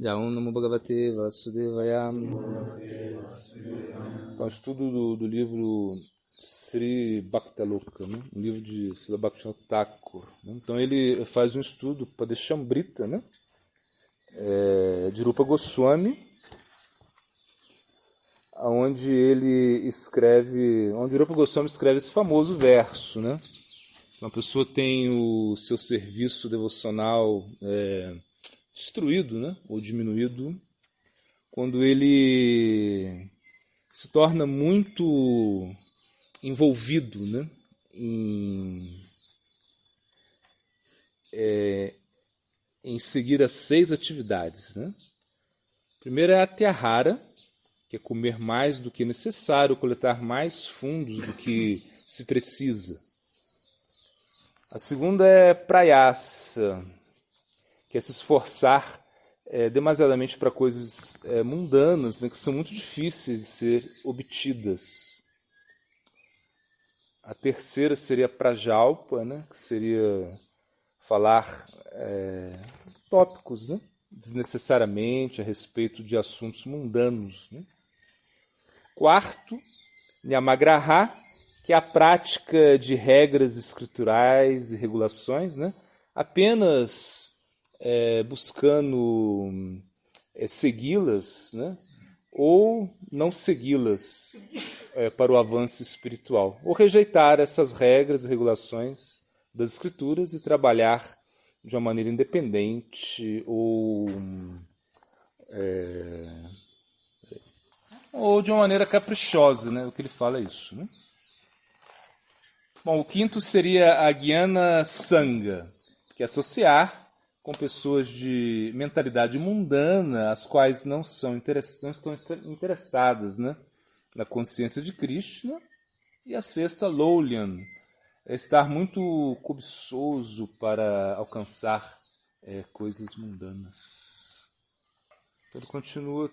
Jaum Namo Bhagavate Vasudevaya. Então, estudo do livro Sri Bhaktaloka, né? Um livro de Srila Bhaktivinoda Thakur. Né? Então ele faz um estudo para Padeshambrita, né? De Rupa Goswami, onde Rupa Goswami escreve esse famoso verso, né? Uma pessoa tem o seu serviço devocional destruído, né? Ou diminuído quando ele se torna muito envolvido, né? em seguir as 6 atividades, né? Primeiro é a Tyahara, que é comer mais do que necessário, coletar mais fundos do que se precisa. A segunda é Prayasa, que é se esforçar demasiadamente para coisas mundanas, né, que são muito difíceis de ser obtidas. A terceira seria Prajalpa, né, que seria falar tópicos, né, desnecessariamente a respeito de assuntos mundanos. Né. Quarto, Nyamagraha, que é a prática de regras escriturais e regulações, né, apenas buscando segui-las, né, ou não segui-las para o avanço espiritual, ou rejeitar essas regras e regulações das escrituras e trabalhar de uma maneira independente ou de uma maneira caprichosa, né? O que ele fala é isso, né? Bom, o quinto seria a Jnana Sangha, que é associar com pessoas de mentalidade mundana, as quais não estão interessadas, né, na consciência de Krishna. E a sexta, Lolyan, é estar muito cobiçoso para alcançar coisas mundanas. Então ele continua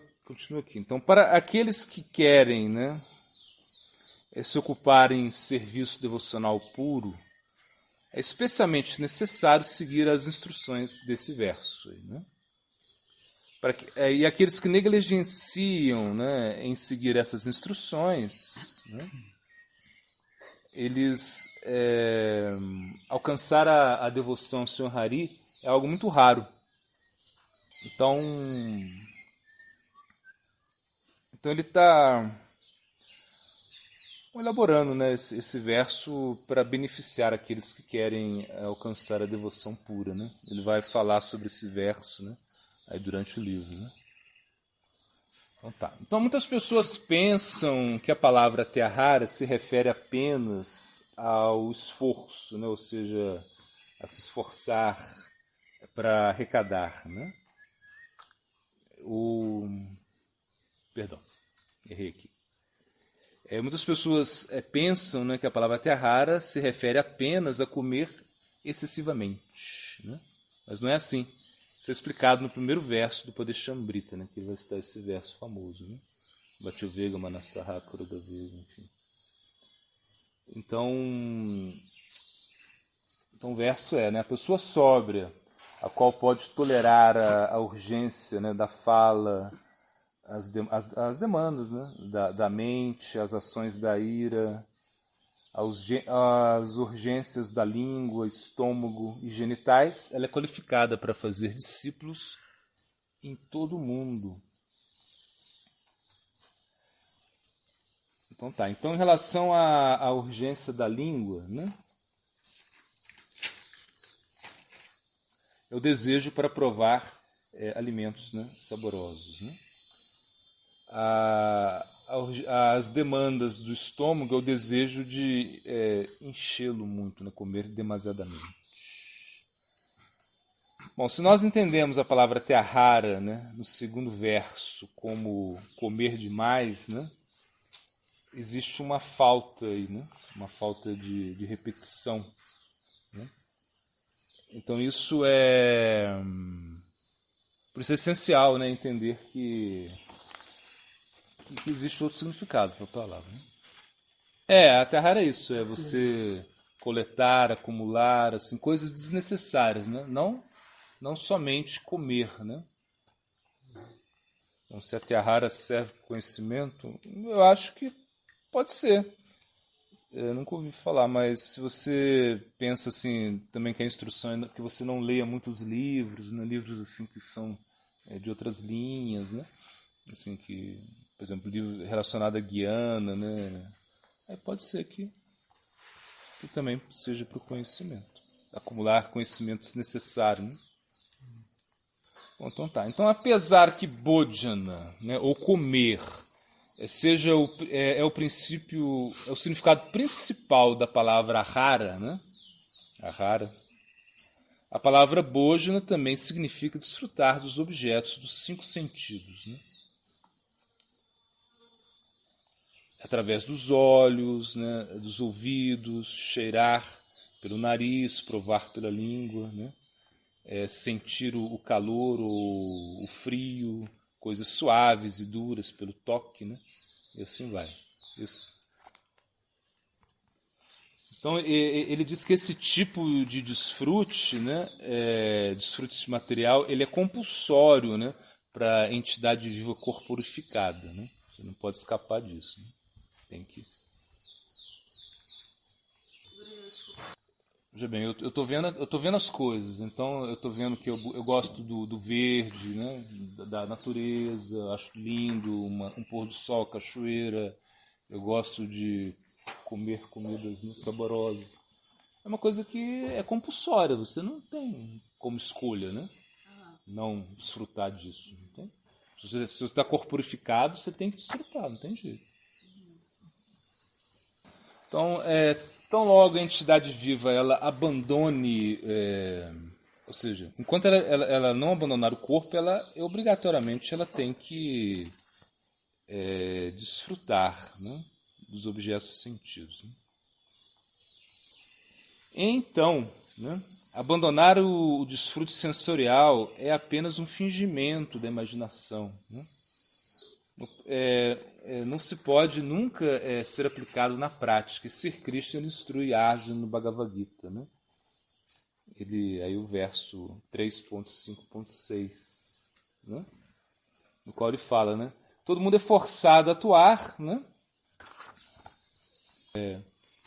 aqui. Então, para aqueles que querem, né, se ocupar em serviço devocional puro, é especialmente necessário seguir as instruções desse verso. Né? E aqueles que negligenciam, né, em seguir essas instruções, né, eles alcançar a devoção ao Senhor Hari é algo muito raro. Então ele está elaborando, né, esse verso para beneficiar aqueles que querem alcançar a devoção pura. Né? Ele vai falar sobre esse verso, né, aí durante o livro. Né? Então, tá. Então muitas pessoas pensam que a palavra Tyahara se refere apenas ao esforço, né? Ou seja, a se esforçar para arrecadar. Né? Perdão, errei aqui. Muitas pessoas pensam, né, que a palavra Tyahara se refere apenas a comer excessivamente. Né? Mas não é assim. Isso é explicado no primeiro verso do Padeshambrita, né, que vai estar esse verso famoso. Né? Bhatyavega Manasaha Kurodavega, enfim. Então o verso né, a pessoa sóbria, a qual pode tolerar a urgência, né, da fala, as demandas, né, da mente, as ações da ira, as urgências da língua, estômago e genitais, ela é qualificada para fazer discípulos em todo o mundo. Então tá. Então, em relação à urgência da língua, né, é o desejo para provar alimentos, né, saborosos, né? As demandas do estômago é o desejo de enchê-lo muito, né? Comer demasiadamente. Bom, se nós entendemos a palavra Tyahara, né, no segundo verso como comer demais, né, existe uma falta aí, né, uma falta de repetição. Né? Então isso por isso é essencial, né, entender que existe outro significado para a palavra. Né? A Tyahara é isso, é você coletar, acumular, assim, coisas desnecessárias, né? Não somente comer, né? Então, se a Atyahara serve para conhecimento, eu acho que pode ser. Eu nunca ouvi falar, mas se você pensa assim, também que a instrução é que você não leia muitos livros, né? Livros assim que são de outras linhas, né? Assim que, por exemplo, livro relacionado à Guiana, né? Aí pode ser que também seja para o conhecimento, acumular conhecimentos necessários, né? Bom, então tá. Então, apesar que bhojana, né, ou comer, seja o princípio, é o significado principal da palavra ahara, né? Ahara. A palavra bhojana também significa desfrutar dos objetos dos 5 sentidos, né? Através dos olhos, né, dos ouvidos, cheirar pelo nariz, provar pela língua, né? Sentir o calor ou o frio, coisas suaves e duras pelo toque, né? E assim vai. Isso. Então, ele diz que esse tipo de desfrute, né, desfrute material, ele é compulsório, né, para a entidade viva corporificada. Né? Você não pode escapar disso. Né? Tem que... Veja bem, eu tô vendo as coisas, então eu tô vendo que eu gosto do verde, né, da natureza, acho lindo, um pôr do sol, cachoeira, eu gosto de comer comidas, né, saborosas. É uma coisa que é compulsória, você não tem como escolha, né, não desfrutar disso. Não tem? Se você está corporificado, você tem que desfrutar, não tem jeito. Então, tão logo a entidade viva ela abandone, ou seja, enquanto ela não abandonar o corpo, ela obrigatoriamente ela tem que desfrutar, né, dos objetos sentidos. Né? Então, né, abandonar o desfrute sensorial é apenas um fingimento da imaginação. Né? Não se pode nunca ser aplicado na prática. E Sri Krishna instrui Arjuna no Bhagavad Gita. Né? Aí o verso 3.5.6, né? No qual ele fala, né? Todo mundo é forçado a atuar, né?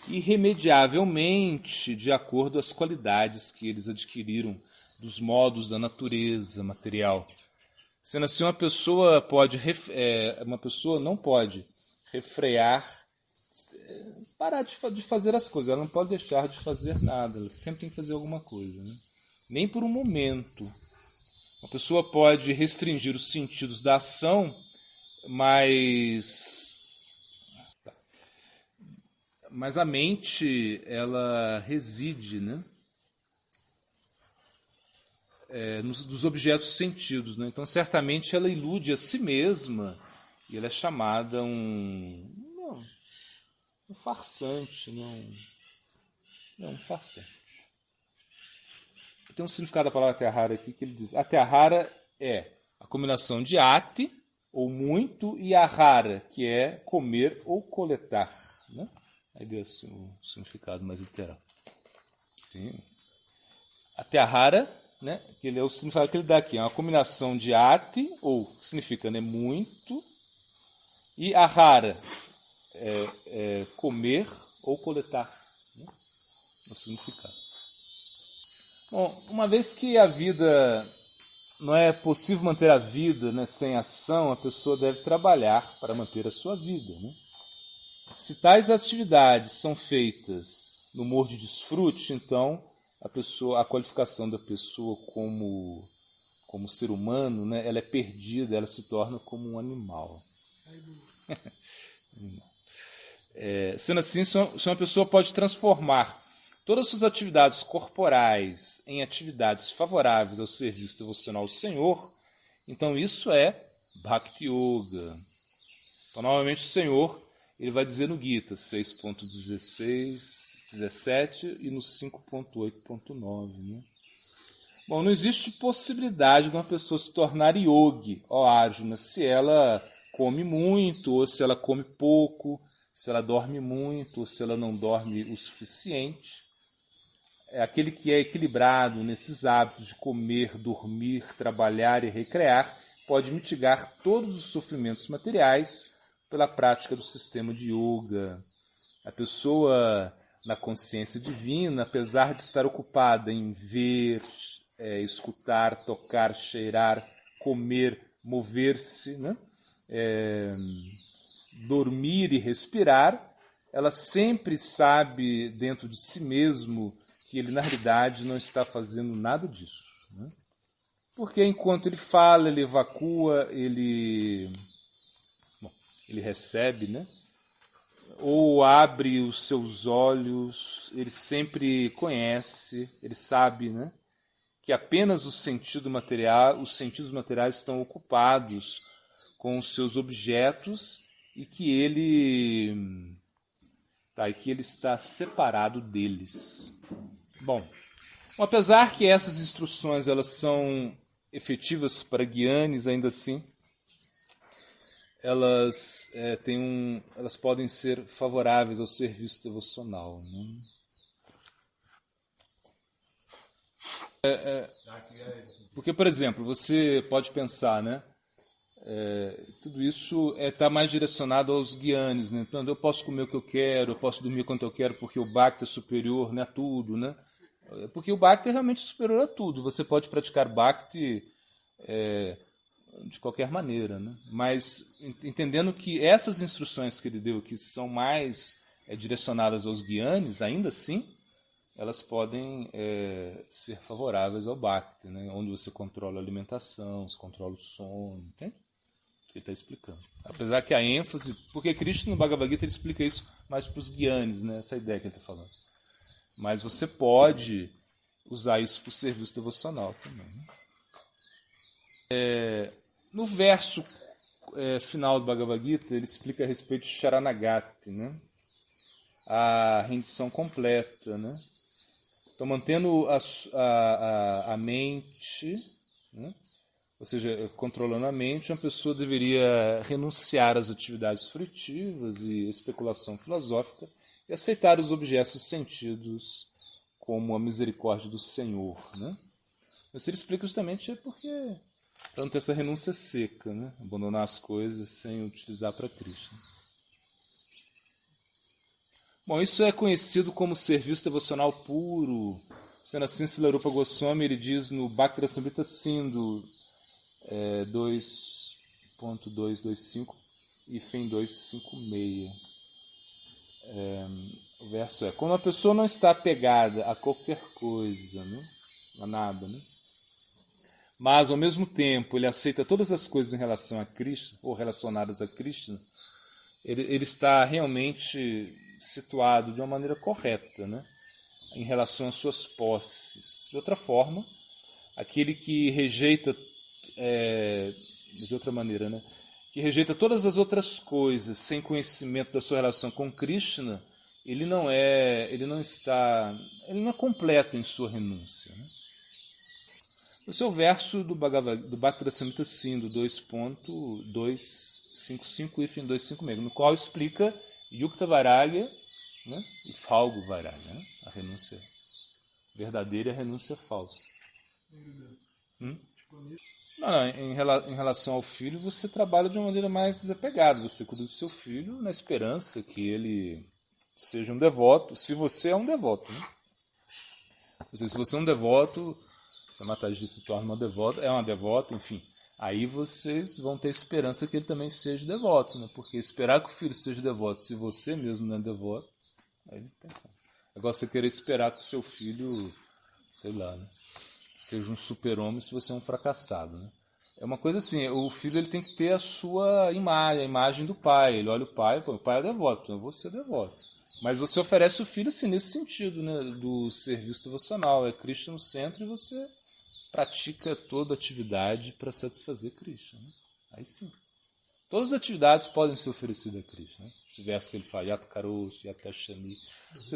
Irremediavelmente de acordo às qualidades que eles adquiriram dos modos da natureza material. Sendo assim, uma pessoa não pode refrear, parar de fazer as coisas. Ela não pode deixar de fazer nada. Ela sempre tem que fazer alguma coisa. Né? Nem por um momento. Uma pessoa pode restringir os sentidos da ação, mas a mente ela reside, né? Dos objetos sentidos. Né? Então, certamente, ela ilude a si mesma e ela é chamada um farsante. Um farsante. Tem um significado da palavra Atyahara aqui que ele diz: Atyahara é a combinação de ati, ou muito, e ahara, que é comer ou coletar. Né? Aí deu assim, o significado mais literal. Sim. Atyahara, né, que ele é o significado que ele dá aqui, é uma combinação de ati, ou significa, né, muito, e ahara, comer ou coletar, né, o significado. Bom, uma vez que a vida não é possível manter a vida, né, sem ação, a pessoa deve trabalhar para manter a sua vida. Né? Se tais atividades são feitas no humor de desfrute, então a qualificação da pessoa como ser humano, né, ela é perdida, ela se torna como um animal. Sendo assim, se uma pessoa pode transformar todas as suas atividades corporais em atividades favoráveis ao serviço devocional ao Senhor, então isso é Bhakti Yoga. Então, novamente, o Senhor ele vai dizer no Gita 6.16, 17 e no 5.8.9. Né? Bom, não existe possibilidade de uma pessoa se tornar yogi, ó Arjuna, se ela come muito ou se ela come pouco, se ela dorme muito ou se ela não dorme o suficiente. Aquele que é equilibrado nesses hábitos de comer, dormir, trabalhar e recrear, pode mitigar todos os sofrimentos materiais pela prática do sistema de yoga. A pessoa na consciência divina, apesar de estar ocupada em ver, escutar, tocar, cheirar, comer, mover-se, né? Dormir e respirar, ela sempre sabe dentro de si mesmo que ele, na realidade, não está fazendo nada disso, né? Porque enquanto ele fala, ele evacua, ele recebe, né? Ou abre os seus olhos, ele sempre conhece, ele sabe, né? Que apenas os sentidos materiais estão ocupados com os seus objetos e que ele está separado deles. Bom, apesar que essas instruções elas são efetivas para Gyanis, ainda assim, elas podem ser favoráveis ao serviço devocional, né? Porque, por exemplo, você pode pensar, né? Tudo isso está mais direcionado aos Gyanis, né? Então, eu posso comer o que eu quero, eu posso dormir quanto eu quero, porque o Bhakti é superior, né, a tudo, né? Porque o Bhakti é realmente superior a tudo. Você pode praticar Bhakti de qualquer maneira, né? Mas entendendo que essas instruções que ele deu, que são mais direcionadas aos Gyanis, ainda assim, elas podem ser favoráveis ao Bhakti, né? Onde você controla a alimentação, você controla o sono, entende? Ele está explicando. Apesar que a ênfase... Porque Krishna no Bhagavad Gita ele explica isso mais para os Gyanis, né? Essa ideia que ele está falando. Mas você pode usar isso para o serviço devocional também, né? No verso final do Bhagavad Gita, ele explica a respeito de Sharanagati, né? A rendição completa, né? Então, mantendo a mente, né? Ou seja, controlando a mente, uma pessoa deveria renunciar às atividades fruitivas e especulação filosófica e aceitar os objetos sentidos como a misericórdia do Senhor, né? Isso ele explica justamente porque para não ter essa renúncia seca, né? Abandonar as coisas sem utilizar para Cristo. Bom, isso é conhecido como serviço devocional puro. Sendo assim, Silarupa Goswami ele diz no Bhakti-rasamrita Sindhu 2.225 e fim 256. O verso quando a pessoa não está apegada a qualquer coisa, né? A nada, né? Mas, ao mesmo tempo, ele aceita todas as coisas em relação a Krishna, ou relacionadas a Krishna, ele está realmente situado de uma maneira correta, né? Em relação às suas posses. De outra forma, aquele que rejeita, de outra maneira, né? Que rejeita todas as outras coisas sem conhecimento da sua relação com Krishna, ele não é completo em sua renúncia, né? Esse é o verso do Bhakti-rasamrita Sindhu 2.255 e fim 256, no qual explica Yukta Vairagya, né? E Falgu Vairagya, né? A renúncia verdadeira e a renúncia falsa. Não, em relação ao filho, você trabalha de uma maneira mais desapegada. Você cuida do seu filho na esperança que ele seja um devoto, se você é um devoto, né? Se você é um devoto, se a Mataji se torna uma devota, enfim, aí vocês vão ter esperança que ele também seja devoto, né? Porque esperar que o filho seja devoto, se você mesmo não é devoto, aí não tem como. Agora você querer esperar que o seu filho, sei lá, né? Seja um super-homem se você é um fracassado, né? É uma coisa assim, o filho ele tem que ter a sua imagem, a imagem do pai. Ele olha o pai é devoto, então eu vou ser devoto. Mas você oferece o filho assim, nesse sentido, né? Do serviço devocional. É Cristo no centro e você pratica toda a atividade para satisfazer Cristo, né? Aí sim. Todas as atividades podem ser oferecidas a Cristo, né? Esse verso que ele fala, Yata Karosu, Yata Shani.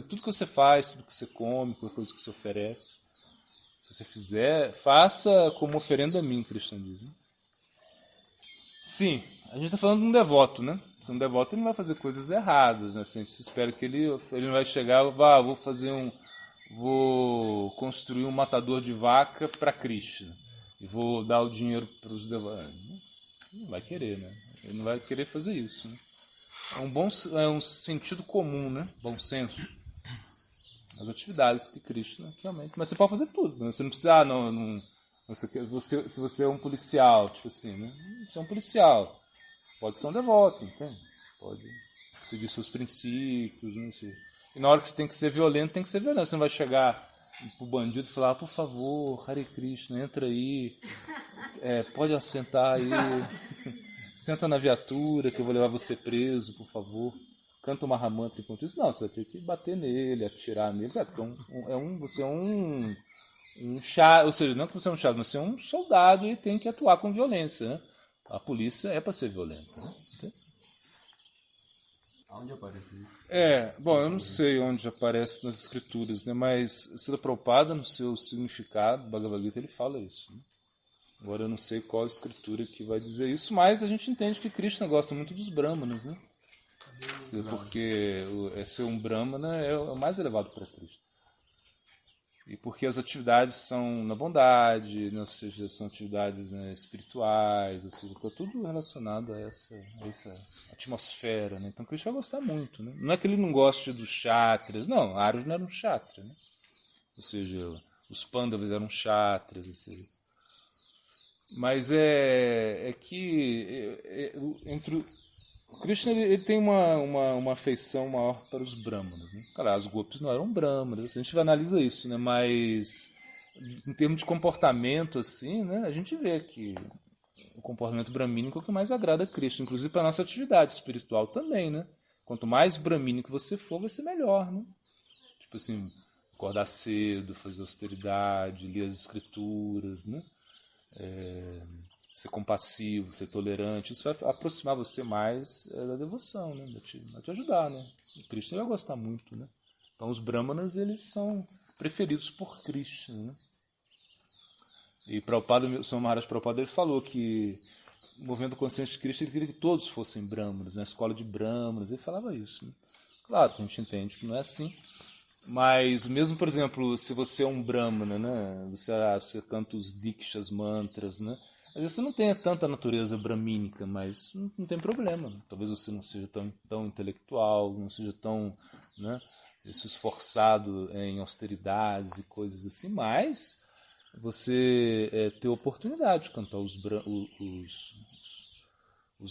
Tudo que você faz, tudo que você come, qualquer coisa que você oferece, se você fizer, faça como oferenda a mim, Cristo diz, né? Sim, a gente está falando de um devoto, né? Se um devoto ele não vai fazer coisas erradas, né? Assim, a gente espera que ele não vai chegar, vou construir um matador de vaca para Krishna e vou dar o dinheiro para os devotos. Não vai querer, né? Ele não vai querer fazer isso, né? É um sentido comum, né? Bom senso. As atividades que Krishna realmente... Mas você pode fazer tudo, né? Você não precisa... se você é um policial, tipo assim, né? Você é um policial. Pode ser um devoto, entende? Pode seguir seus princípios, né? E na hora que você tem que ser violento, tem que ser violento. Você não vai chegar pro bandido e falar, por favor, Hare Krishna, entra aí, pode assentar aí, senta na viatura que eu vou levar você preso, por favor. Canta uma Mahamantra enquanto isso. Não, você vai ter que bater nele, atirar nele, porque você é um chá, ou seja, não que você é um chá, mas você é um soldado e tem que atuar com violência, né? A polícia é para ser violenta, né? Onde aparece isso? Bom, eu não sei onde aparece nas escrituras, né? Mas Srila Prabhupada, no seu significado, Bhagavad Gita, ele fala isso, né? Agora eu não sei qual a escritura que vai dizer isso, mas a gente entende que Krishna gosta muito dos brahmanas, né? Porque ser um brahmana é o mais elevado para Krishna. E porque as atividades são na bondade, né? Ou seja, são atividades, né, espirituais, ou seja, está tudo relacionado a essa atmosfera, né? Então Krishna vai gostar muito, né? Não é que ele não goste dos chakras, não, Arjuna era um chakra, né? Ou seja, os Pandavas eram chakras, ou seja, mas o Krishna ele tem uma afeição maior para os brahmanas, né? Claro, as gopis não eram brahmanas, assim, a gente analisa isso, né? Mas em termos de comportamento, assim, né? A gente vê que o comportamento bramínico é o que mais agrada a Krishna, inclusive para a nossa atividade espiritual também, né? Quanto mais bramínico você for, vai ser melhor, né? Tipo assim, acordar cedo, fazer austeridade, ler as escrituras, né? Ser compassivo, ser tolerante, isso vai aproximar você mais da devoção, né? Vai te ajudar, né? O Krishna vai gostar muito, né? Então os brahmanas, eles são preferidos por Krishna, né? E o Sr. Maharaj Prabhupada, ele falou que o movimento consciente de Krishna, ele queria que todos fossem brahmanas, né? A escola de brahmanas, ele falava isso, né? Claro que a gente entende que não é assim, mas mesmo, por exemplo, se você é um brahmana, né? Você canta os dikshas, mantras, né? Às vezes você não tenha tanta natureza bramínica, mas não tem problema. Talvez você não seja tão intelectual, não seja tão, né, se esforçado em austeridades e coisas assim, mas você ter oportunidade de cantar os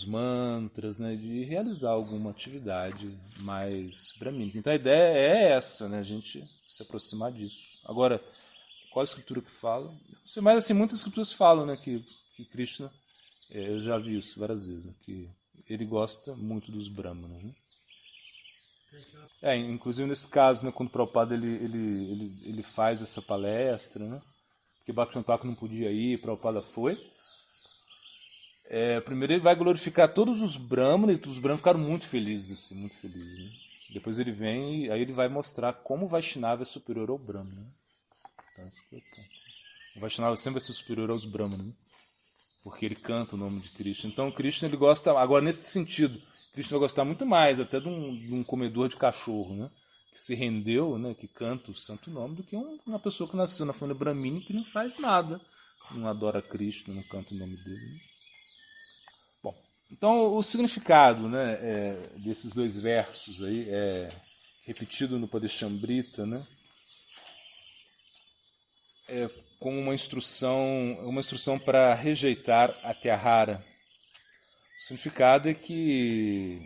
mantras, né, de realizar alguma atividade mais bramínica. Então a ideia é essa, né, a gente se aproximar disso. Agora, qual a escritura que fala? Não sei, mas assim, muitas escrituras falam, né, que Krishna, eu já vi isso várias vezes, né, que ele gosta muito dos brahmanas, né? Inclusive nesse caso, né, quando o Prabhupada ele faz essa palestra, né, porque Bhaktivinoda Thakur não podia ir, Prabhupada foi. Primeiro ele vai glorificar todos os brahmanas, e os brahmanas ficaram muito felizes, assim, muito felizes. Né? Depois ele vem e aí ele vai mostrar como o Vaishnava é superior ao Brahma. Né? Então, o Vaishnava sempre vai ser superior aos brahmanas, né? Porque ele canta o nome de Krishna. Então Krishna ele gosta, agora nesse sentido, Krishna vai gostar muito mais até de um comedor de cachorro, né? Que se rendeu, né? Que canta o santo nome, do que uma pessoa que nasceu na família brahmini que não faz nada, não adora Krishna, não canta o nome dele. Né? Bom, então o significado, né, desses dois versos aí repetido no Padeshambrita, né? Como uma instrução para rejeitar a Tyahara. O significado é que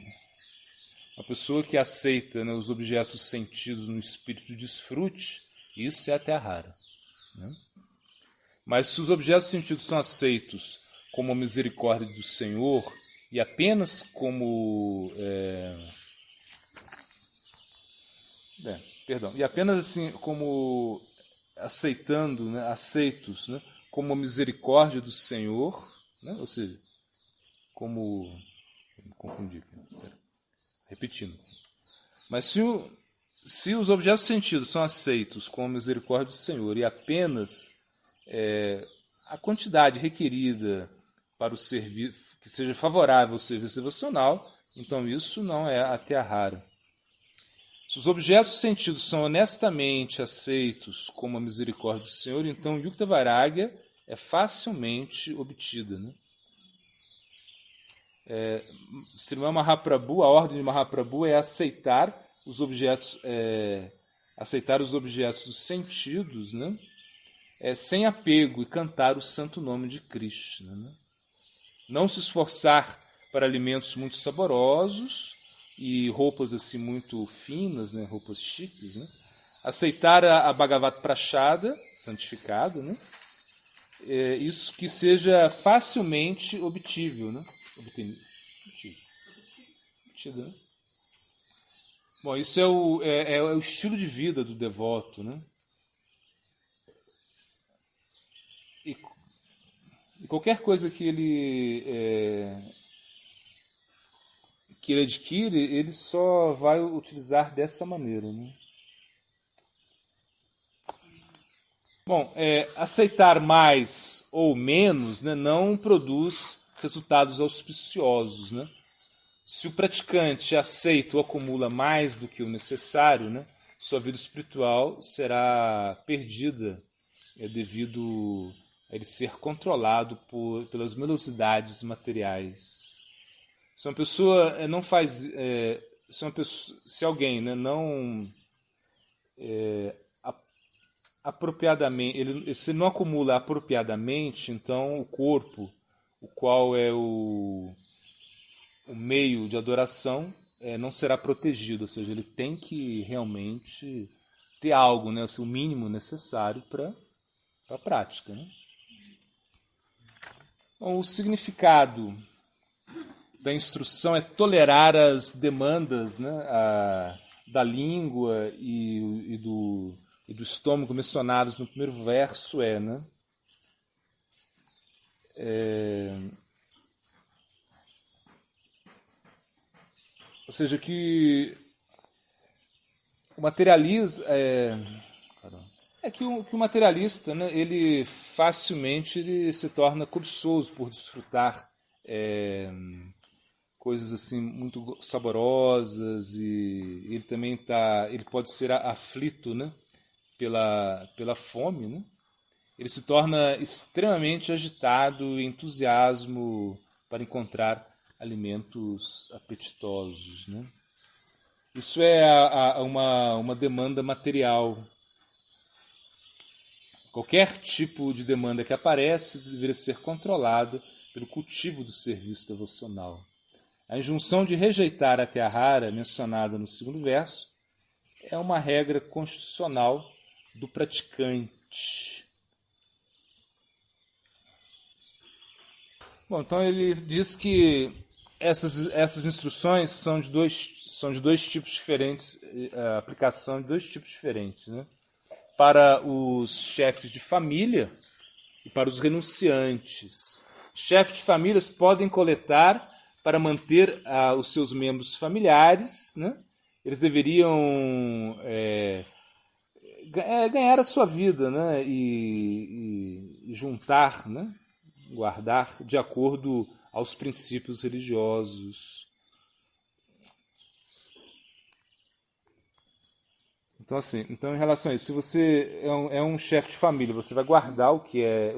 a pessoa que aceita, né, os objetos sentidos no espírito de desfrute, isso é a Tyahara. Né? Mas se os objetos sentidos são aceitos como a misericórdia do Senhor e apenas como e apenas assim como aceitando, né, aceitos, né, como a misericórdia do Senhor, né, ou seja, como me confundi aqui, repetindo. Mas se os objetos sentidos são aceitos como a misericórdia do Senhor e apenas a quantidade requerida para o serviço que seja favorável ao serviço devocional, então isso não é a Tyahara. Se os objetos sentidos são honestamente aceitos como a misericórdia do Senhor, então Yukta Vairagya é facilmente obtida. Né? Srimad Mahaprabhu, a ordem de Mahaprabhu é aceitar os objetos dos sentidos, né? Sem apego, e cantar o santo nome de Krishna, né? Não se esforçar para alimentos muito saborosos e roupas assim muito finas, né? Roupas chiques, né? Aceitar a Bhagavat Prashada, santificada, né? Isso que seja facilmente obtível, né? Obtido, né? Bom, isso é o estilo de vida do devoto, né? E qualquer coisa que ele adquire, ele só vai utilizar dessa maneira, né? Bom, aceitar mais ou menos, né, não produz resultados auspiciosos, né? Se o praticante aceita ou acumula mais do que o necessário, né, sua vida espiritual será perdida devido a ele ser controlado pelas velocidades materiais. Se uma pessoa não faz, se alguém, né, não apropriadamente, se não acumula apropriadamente, então o corpo, o qual é o meio de adoração, não será protegido, ou seja, ele tem que realmente ter algo, né, o mínimo necessário para a prática, né? Bom, o significado da instrução é tolerar as demandas, né, da língua e do estômago mencionados no primeiro verso, né? Ou seja, que o materialismo que o materialista, né, ele facilmente ele se torna cobiçoso por desfrutar coisas assim muito saborosas, e ele também ele pode ser aflito, né, pela fome, né? Ele se torna extremamente agitado e entusiasmo para encontrar alimentos apetitosos, né? Isso é uma demanda material. Qualquer tipo de demanda que aparece deveria ser controlada pelo cultivo do serviço devocional. A injunção de rejeitar a Tyahara, mencionada no segundo verso, é uma regra constitucional do praticante. Bom, então ele diz que essas instruções são de dois tipos diferentes, a aplicação de dois tipos diferentes, né? Para os chefes de família e para os renunciantes. Chefes de famílias podem coletar para manter os seus membros familiares, né? Eles deveriam ganhar a sua vida, né? E juntar, né? Guardar de acordo aos princípios religiosos. Então, assim, em relação a isso, se você é um chefe de família, você vai guardar o que é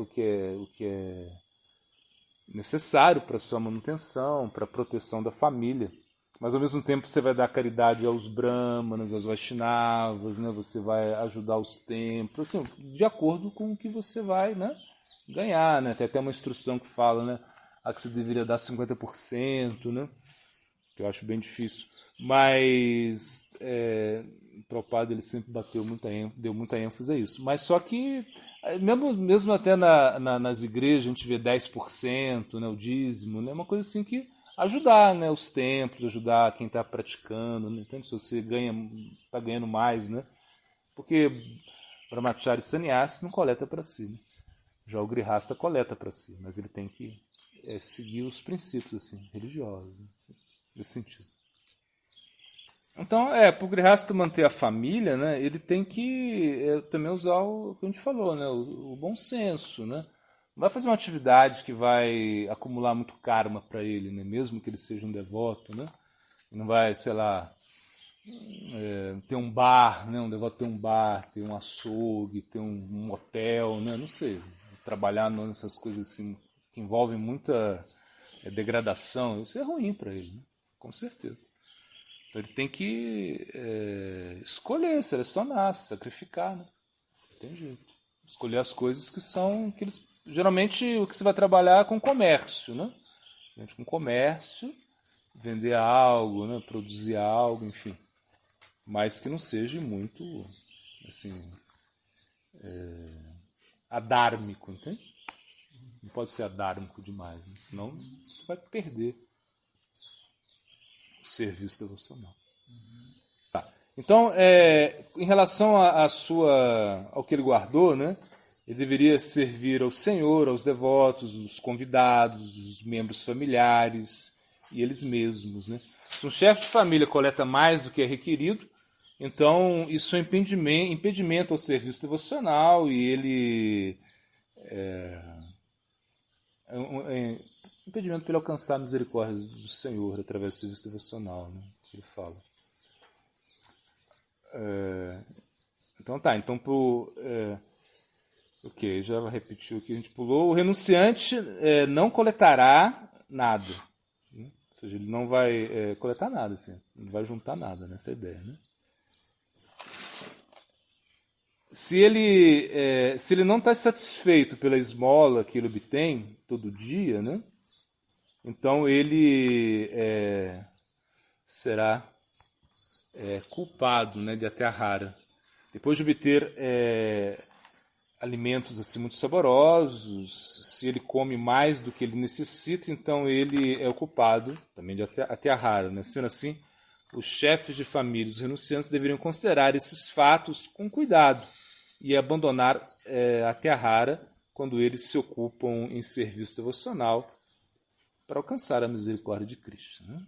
necessário para a sua manutenção, para a proteção da família, mas ao mesmo tempo você vai dar caridade aos brahmanas, aos vaishnavas, né? Você vai ajudar os templos, assim, de acordo com o que você vai, né, ganhar, né? Tem até uma instrução que fala, né, que você deveria dar 50%, né? Que eu acho bem difícil. Mas o Prabhupada ele sempre deu muita ênfase a isso. Mas só que, mesmo até nas igrejas, a gente vê 10%, né, o dízimo, né, uma coisa assim que ajudar, né, os templos, ajudar quem está praticando, né, então, se você está ganhando mais, né, porque Brahmachari Sannyasi não coleta para si, né? Já o Grihasta coleta para si, mas ele tem que seguir os princípios assim, religiosos, né, nesse sentido. Então, para o Grihasta manter a família, né, ele tem que também usar o que a gente falou, né, o bom senso, né? Não vai fazer uma atividade que vai acumular muito karma para ele, né, mesmo que ele seja um devoto, né? Não vai, sei lá, ter um bar, né, um devoto ter um bar, ter um açougue, ter um hotel, né, não sei, trabalhar nessas coisas assim que envolvem muita é degradação, isso é ruim para ele, né? Com certeza. Então ele tem que escolher, selecionar, se sacrificar, né? Não tem jeito. Escolher as coisas que são... que eles, geralmente o que você vai trabalhar é com comércio, né? Com comércio, vender algo, né? Produzir algo, enfim. Mas que não seja muito, assim, adármico, entende? Não pode ser adármico demais, né? Senão você vai perder o serviço devocional. Tá. Então, em relação ao que ele guardou, né? Ele deveria servir ao Senhor, aos devotos, os convidados, os membros familiares e eles mesmos, né? Se um chefe de família coleta mais do que é requerido, então isso é impedimento ao serviço devocional e ele impedimento para ele alcançar a misericórdia do Senhor através do serviço devocional, né? Que ele fala. Então tá, então ok, já repetiu o que a gente pulou. O renunciante não coletará nada. Né? Ou seja, ele não vai coletar nada, assim, não vai juntar nada nessa ideia. Né? Se ele não está satisfeito pela esmola que ele obtém todo dia, né? Então ele será culpado, né, de até a rara. Depois de obter alimentos assim, muito saborosos, se ele come mais do que ele necessita, então ele é o culpado também de até a rara. Né? Sendo assim, os chefes de família, os renunciantes, deveriam considerar esses fatos com cuidado e abandonar a terra rara quando eles se ocupam em serviço devocional para alcançar a misericórdia de Cristo. Né?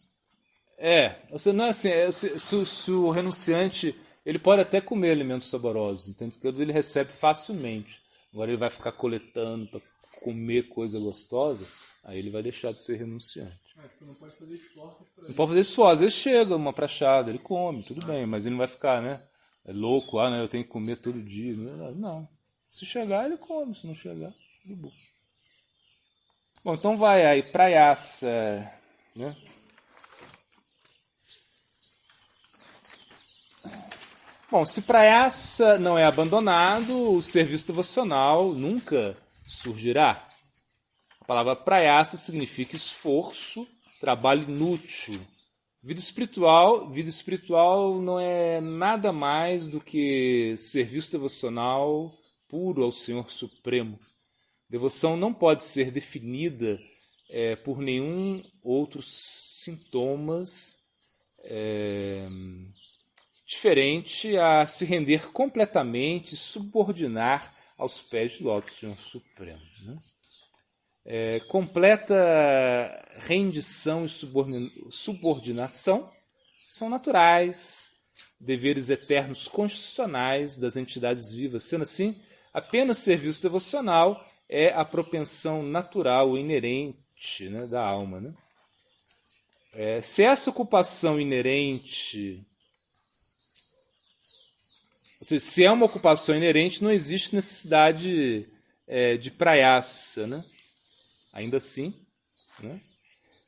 Você não é assim, se o renunciante, ele pode até comer alimentos saborosos, entende? Porque ele recebe facilmente. Agora ele vai ficar coletando para comer coisa gostosa, aí ele vai deixar de ser renunciante. Não pode fazer esforços para Não pode fazer esforço. Às vezes chega uma prachada, ele come, tudo bem, mas ele não vai ficar, né? Louco, né? Eu tenho que comer todo dia. Não. Se chegar, ele come. Se não chegar, de boa. Bom, então vai aí, praiaça, né? Bom, se praiaça não é abandonado, o serviço devocional nunca surgirá. A palavra praiaça significa esforço, trabalho inútil. Vida espiritual não é nada mais do que serviço devocional puro ao Senhor Supremo. Devoção não pode ser definida por nenhum outros sintomas diferente a se render completamente e subordinar aos pés do alto Senhor Supremo. Né? Completa rendição e subordinação são naturais, deveres eternos constitucionais das entidades vivas. Sendo assim, apenas serviço devocional é a propensão natural inerente, né, da alma. Né? Se essa ocupação inerente, ou seja, se é uma ocupação inerente, não existe necessidade de praiaça, né? Ainda assim, né,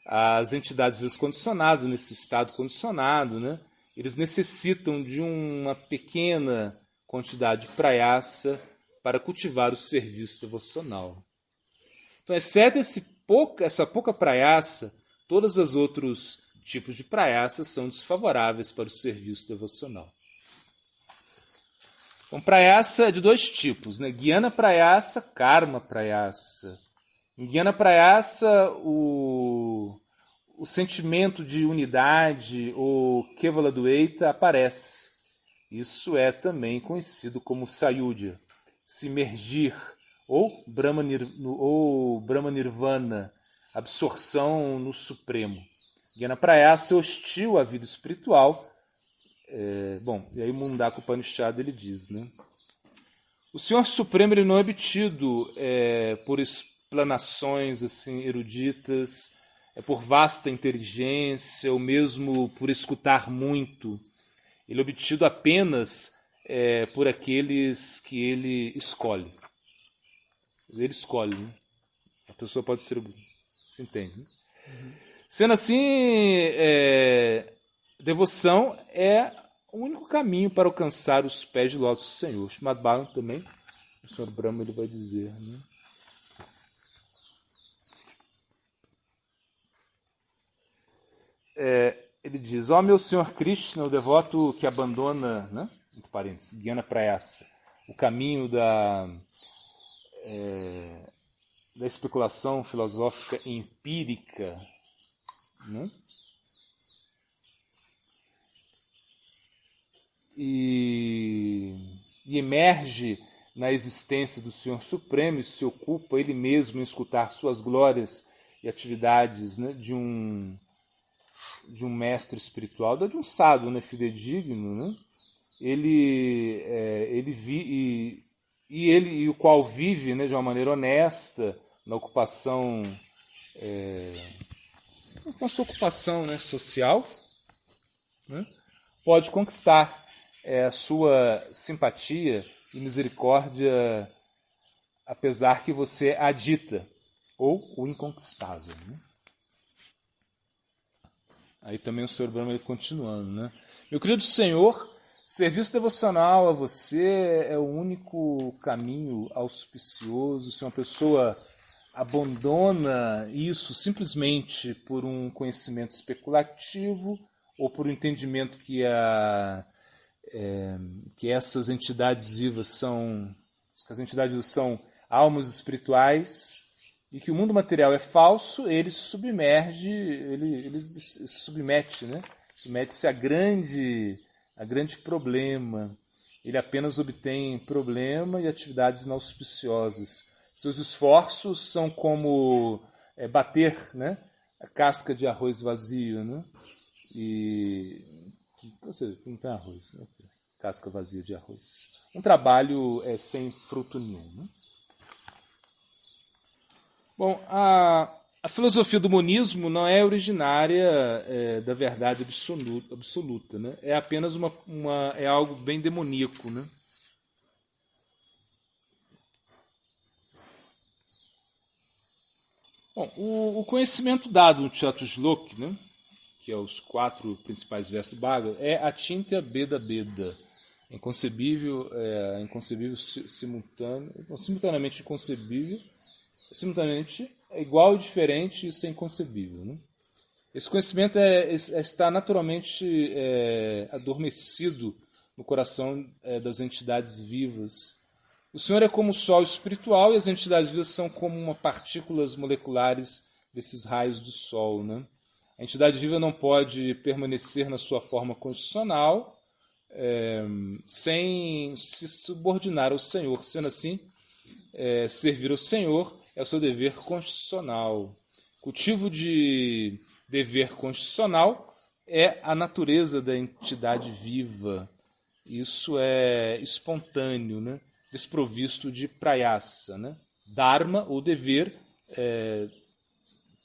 as entidades vivas condicionadas, nesse estado condicionado, né, eles necessitam de uma pequena quantidade de praiaça para cultivar o serviço devocional. Então, exceto essa pouca praiaça, todos os outros tipos de praiaça são desfavoráveis para o serviço devocional. Então, praiaça é de dois tipos, né? Gyana praiaça, karma praiaça. Em Gyana praiaça, o sentimento de unidade, ou Kevala Dvaita, aparece. Isso é também conhecido como Sayudhya, se imergir, ou Brahma Nirvana, absorção no Supremo. Gyana praiaça é hostil à vida espiritual. E aí Mundaka Upanishad ele diz, né? O Senhor Supremo ele não é obtido por explanações assim, eruditas, por vasta inteligência, ou mesmo por escutar muito. Ele é obtido apenas por aqueles que ele escolhe. Ele escolhe, né? A pessoa pode ser... Se entende, né? Sendo assim, devoção é o único caminho para alcançar os pés de lótus do Senhor. Srimad Bhagavatam também, o Sr. Brahma ele vai dizer, né? Ele diz, ó meu Senhor Krishna, o devoto que abandona, né, entre parênteses, Gyana Prayasa, o caminho da especulação filosófica empírica, né, e emerge na existência do Senhor Supremo e se ocupa ele mesmo em escutar suas glórias e atividades, né, de um mestre espiritual, de um sábio, né, fidedigno, né? Ele o qual vive, né, de uma maneira honesta na ocupação, na sua ocupação, né, social, né, pode conquistar a sua simpatia e misericórdia, apesar que você a dita, ou o inconquistável, né? Aí também o Sr. Brahma ele continuando, né? Meu querido Senhor, serviço devocional a você é o único caminho auspicioso. Se uma pessoa abandona isso simplesmente por um conhecimento especulativo ou por um entendimento que essas entidades vivas são almas espirituais e que o mundo material é falso, ele se submerge, ele se submete, né? Submete-se a grande problema. Ele apenas obtém problema e atividades inauspiciosas. Seus esforços são como bater, né, a casca de arroz vazio, né? Ou seja, não tem arroz, né? Casca vazia de arroz. Um trabalho sem fruto nenhum, né? Bom, a filosofia do monismo não é originária da verdade absoluta, né? É apenas é algo bem demoníaco, né? Bom, o conhecimento dado no Chatusloka, né, que é os 4 principais versos do Bhagavad, é Achintya Beda Beda, inconcebível, simultaneamente inconcebível, simultaneamente é igual e diferente, isso é inconcebível, né? Esse conhecimento está naturalmente adormecido no coração das entidades vivas. O Senhor é como o sol espiritual e as entidades vivas são como partículas moleculares desses raios do sol, né? A entidade viva não pode permanecer na sua forma constitucional sem se subordinar ao Senhor. Sendo assim, servir ao Senhor é o seu dever constitucional. Cultivo de dever constitucional é a natureza da entidade viva. Isso é espontâneo, né? Desprovisto de prayasa, né? Dharma, ou dever,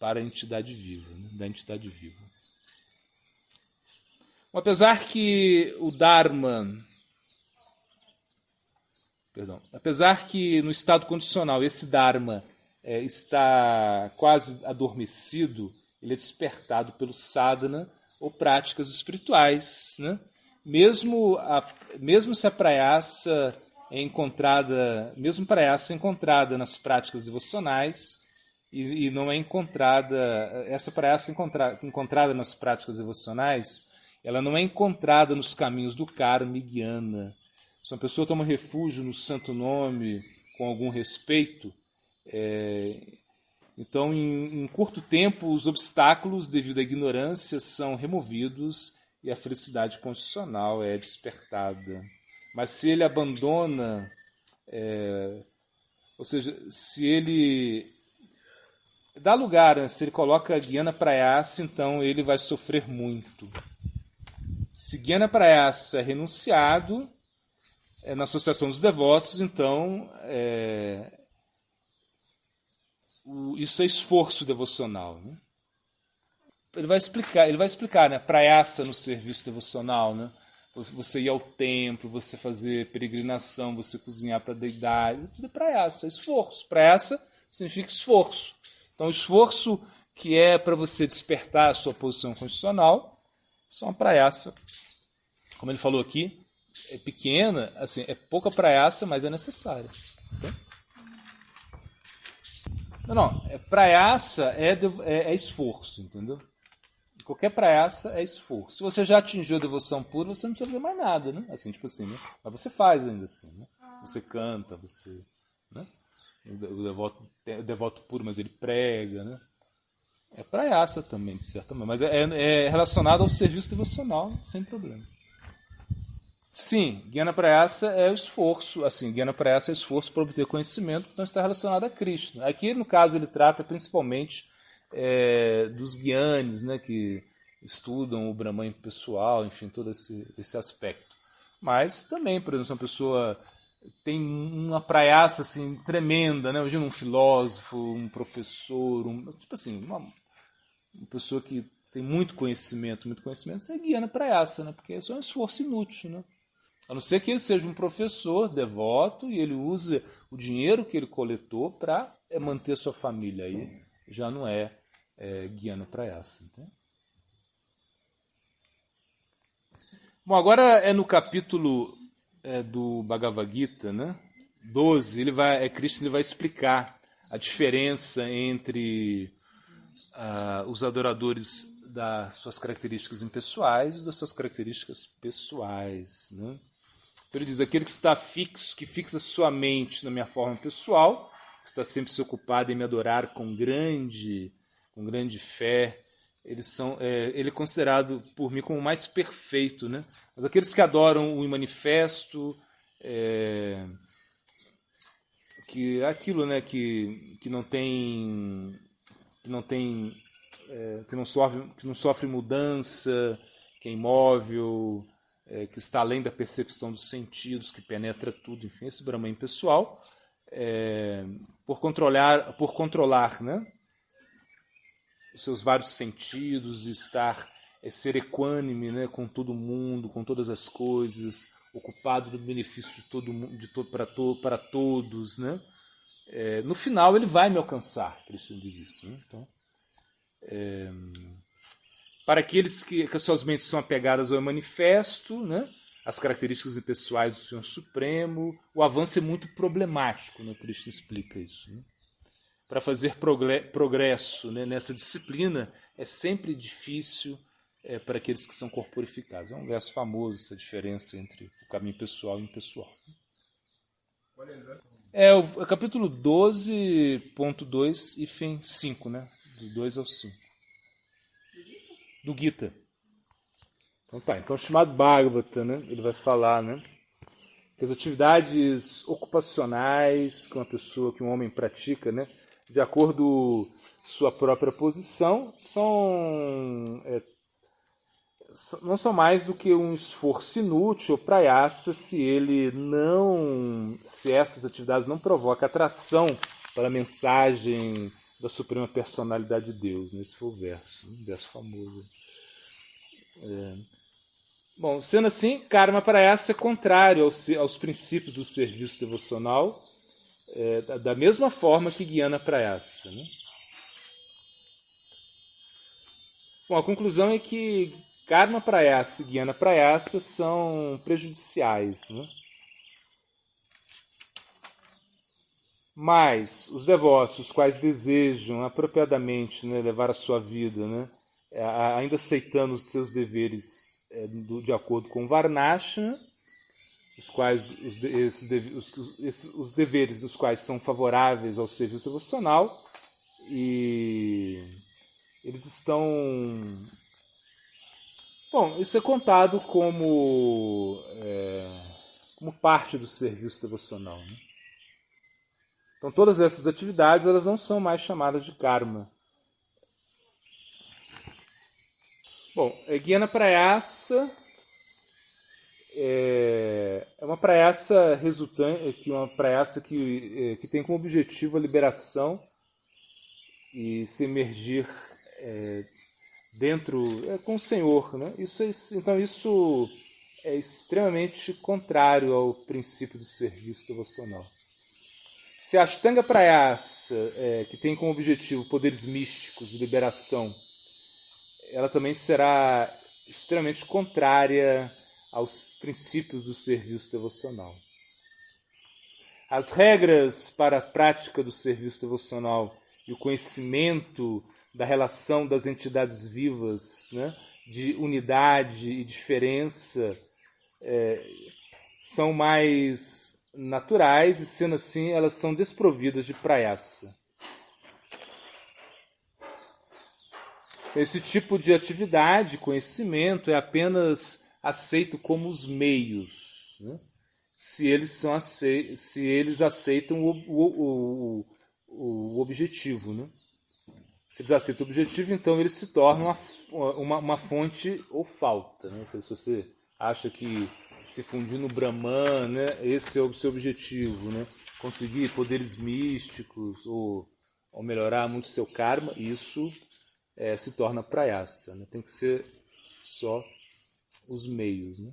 para a entidade viva, né? Da entidade viva. Apesar que no estado condicional esse Dharma está quase adormecido, ele é despertado pelo sadhana ou práticas espirituais, né? Mesmo se a prayasa encontrada nas práticas devocionais e não é encontrada, essa prayasa encontrada nas práticas devocionais, ela não é encontrada nos caminhos do karma e jnana. Se uma pessoa toma refúgio no santo nome com algum respeito, então em curto tempo os obstáculos devido à ignorância são removidos e a felicidade constitucional é despertada. Mas se ele abandona, ou seja, se ele dá lugar, né, se ele coloca Gyana Prayasa, então ele vai sofrer muito. Se Gyana Prayasa é renunciado na associação dos devotos, então isso é esforço devocional, né? Ele vai explicar, né? Prayasa no serviço devocional, né? Você ir ao templo, você fazer peregrinação, você cozinhar para a deidade, tudo é prayasa, esforço. Prayasa significa esforço. Então, o esforço que é para você despertar a sua posição constitucional. Isso é uma praiaça, como ele falou aqui, é pequena, assim, é pouca praiaça, mas é necessária. Então, praiaça é esforço, entendeu? Qualquer praiaça é esforço. Se você já atingiu a devoção pura, você não precisa fazer mais nada, né? Assim, tipo assim, né? Mas você faz ainda assim, né? Você canta, você, né? O devoto puro, mas ele prega, né? É praiaça também, de certa maneira, mas é relacionado ao serviço devocional, sem problema. Sim, Guiana Prayasa é o esforço, assim, Guiana Prayasa é o esforço para obter conhecimento, então está relacionado a Krishna. Aqui, no caso, ele trata principalmente dos guianes, né, que estudam o Brahman pessoal, enfim, todo esse aspecto. Mas também, por exemplo, se uma pessoa tem uma praiaça assim, tremenda, né? Imagina um filósofo, um professor, tipo assim, uma pessoa que tem muito conhecimento, isso é Guiana Prayasa, né? Porque isso é um esforço inútil, né? A não ser que ele seja um professor devoto e ele use o dinheiro que ele coletou para manter sua família. Aí já não é Guiana Prayasa. Entende? Bom, agora é no capítulo do Bhagavad Gita, né? 12, Krishna vai explicar a diferença entre os adoradores das suas características impessoais e das suas características pessoais, né? Então ele diz, aquele que está fixo, que fixa sua mente na minha forma pessoal, que está sempre se ocupado em me adorar com grande fé, ele é considerado por mim como o mais perfeito, né? Mas aqueles que adoram o manifesto, que é aquilo, né, que não sofre mudança, que é imóvel, que está além da percepção dos sentidos, que penetra tudo, enfim, esse Brahman pessoal, por controlar, né, os seus vários sentidos, ser equânime, né, com todo mundo, com todas as coisas, ocupado do benefício de todo mundo, para todos, né? No final ele vai me alcançar, Cristo diz isso, né? Então, para aqueles que as suas mentes são apegadas ao manifesto, né? As características impessoais do Senhor Supremo, o avanço é muito problemático, né? Cristo explica isso, né? Para fazer progresso, né, nessa disciplina é sempre difícil para aqueles que são corporificados. É um verso famoso, essa diferença entre o caminho pessoal e impessoal. É o capítulo 12.2 e 5, né? Do 2 ao 5. Do Gita. Então o chamado Bhagavata, né? Ele vai falar, né, que as atividades ocupacionais que um homem pratica, né, de acordo com sua própria posição, não são mais do que um esforço inútil ou praiaça se essas atividades não provocam atração para a mensagem da Suprema Personalidade de Deus. Esse foi o verso, um verso famoso. Bom, sendo assim, karma prayasa é contrário aos princípios do serviço devocional, da mesma forma que Guiana Prayasa, né? Bom, a conclusão é que Karma Prayasa e Guiana Prayasa são prejudiciais, né? Mas os devotos, os quais desejam apropriadamente, né, levar a sua vida, né, ainda aceitando os seus deveres de acordo com Varnashana, os deveres dos quais são favoráveis ao serviço devocional, e eles estão... Bom, isso é contado como parte do serviço devocional, né? Então todas essas atividades elas não são mais chamadas de karma. Bom, Guiana Prayasa é uma prayasa resultante, uma prayasa que tem como objetivo a liberação e se emergir dentro com o Senhor, né? Então isso é extremamente contrário ao princípio do serviço devocional. Se a Ashtanga Prayasa, que tem como objetivo poderes místicos e liberação, ela também será extremamente contrária aos princípios do serviço devocional. As regras para a prática do serviço devocional e o conhecimento da relação das entidades vivas, né, de unidade e diferença, são mais naturais e, sendo assim, elas são desprovidas de prayasa. Esse tipo de atividade, conhecimento, é apenas aceito como os meios, né? Se eles aceitam o objetivo, né? Se eles aceitam o objetivo, então eles se tornam uma fonte ou falta, né? Se você acha que se fundir no Brahman, né? Esse é o seu objetivo, né? Conseguir poderes místicos ou melhorar muito seu karma, isso se torna prayasa, né? Tem que ser só os meios, né?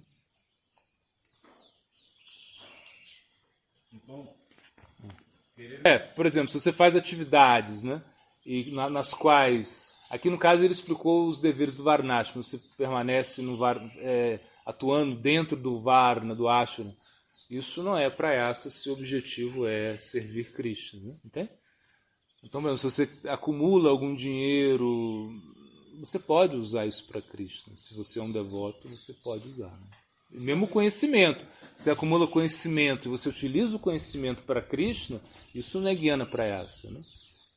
Por exemplo, se você faz atividades, né, e nas quais, aqui no caso ele explicou os deveres do Varnashram, você permanece atuando dentro do Varna, do Ashrama, isso não é prayasa se o objetivo é servir Krishna, né? Entende? Então, mesmo, se você acumula algum dinheiro, você pode usar isso para Krishna. Se você é um devoto, você pode usar, né? E mesmo conhecimento. Você acumula conhecimento e você utiliza o conhecimento para Krishna, isso não é Jnana Prayasa, né?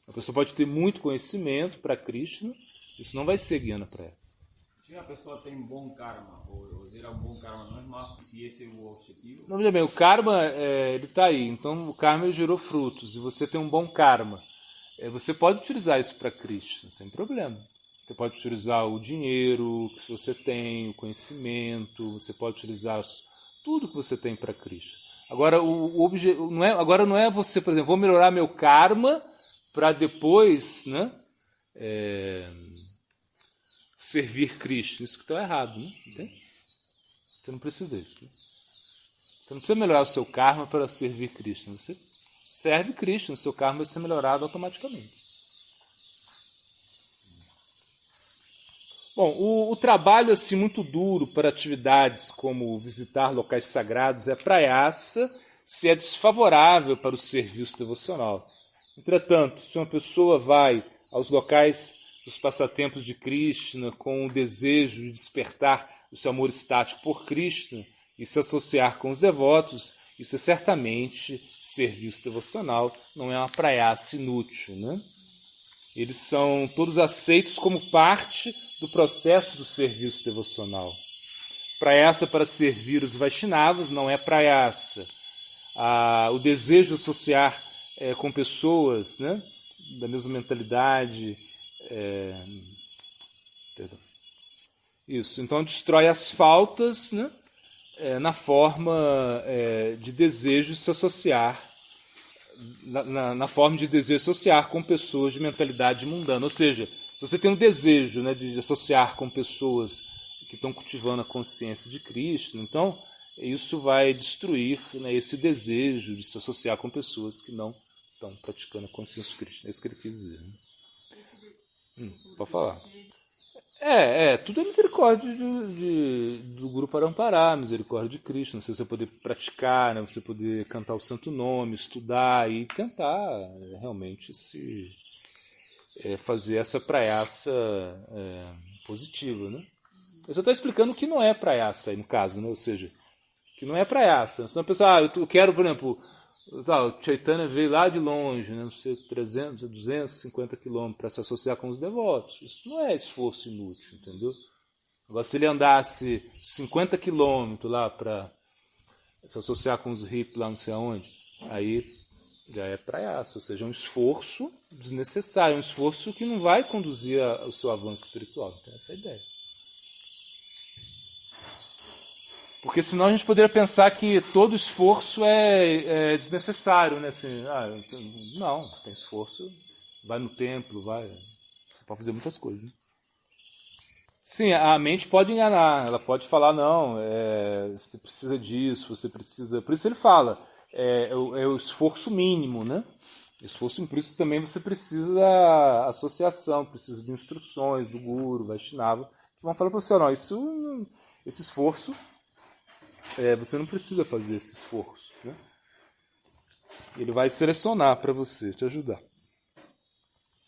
A pessoa pode ter muito conhecimento para Krishna, isso não vai ser Jnana Prayasa. Se a pessoa tem um bom karma, ou gerar um bom karma, não é mais se esse é o objetivo? Não, veja bem, o karma, ele está aí. Então, o karma ele gerou frutos. E você tem um bom karma. Você pode utilizar isso para Krishna, sem problema. Você pode utilizar o dinheiro que você tem, o conhecimento, você pode utilizar tudo que você tem para Krishna. Agora, agora não é você, por exemplo, vou melhorar meu karma para depois, né, servir Krishna. Isso que está errado, né? Entende? Você não precisa disso. Né? Você não precisa melhorar o seu karma para servir Krishna. Você serve Krishna, o seu karma vai ser melhorado automaticamente. Bom, o trabalho assim muito duro para atividades como visitar locais sagrados é prayasa se é desfavorável para o serviço devocional. Entretanto, se uma pessoa vai aos locais dos passatempos de Krishna com o desejo de despertar o seu amor estático por Krishna e se associar com os devotos, isso é certamente serviço devocional, não é uma prayasa inútil, né? Eles são todos aceitos como parte do processo do serviço devocional. Prayasa para servir os Vaishnavas não é prayasa. O desejo de associar com pessoas, né, da mesma mentalidade. Isso. Então destrói as faltas, né, na forma de desejo de se associar. Na forma de desejo de associar com pessoas de mentalidade mundana. Ou seja, se você tem um desejo, né, de associar com pessoas que estão cultivando a consciência de Cristo, então isso vai destruir, né, esse desejo de se associar com pessoas que não estão praticando a consciência de Cristo. É isso que ele quis dizer. Né? Pode falar. Tudo é misericórdia do Guru Parampara, misericórdia de Cristo, né? Você poder praticar, né? Você poder cantar o santo nome, estudar e tentar realmente fazer essa prayasa positiva, né? Eu só estou explicando o que não é prayasa aí no caso, né? Ou seja, que não é prayasa. Senão a pessoa, eu quero, por exemplo, o Chaitanya veio lá de longe, né, não sei, 300, 250 quilômetros para se associar com os devotos. Isso não é esforço inútil, entendeu? Agora, se ele andasse 50 quilômetros lá para se associar com os hippies lá não sei aonde, aí já é prayasa, ou seja, um esforço desnecessário, um esforço que não vai conduzir ao seu avanço espiritual. Então, essa é a ideia. Porque senão a gente poderia pensar que todo esforço é desnecessário, né? Assim, não, tem esforço, vai no templo, você pode fazer muitas coisas. Né? Sim, a mente pode enganar, ela pode falar, não, você precisa disso, você precisa... Por isso ele fala, é o esforço mínimo, né? Esforço, por isso também você precisa da associação, precisa de instruções do guru, Vaishnava, que vão falar para você, não, esse esforço, você não precisa fazer esse esforço. Né? Ele vai selecionar para você, te ajudar.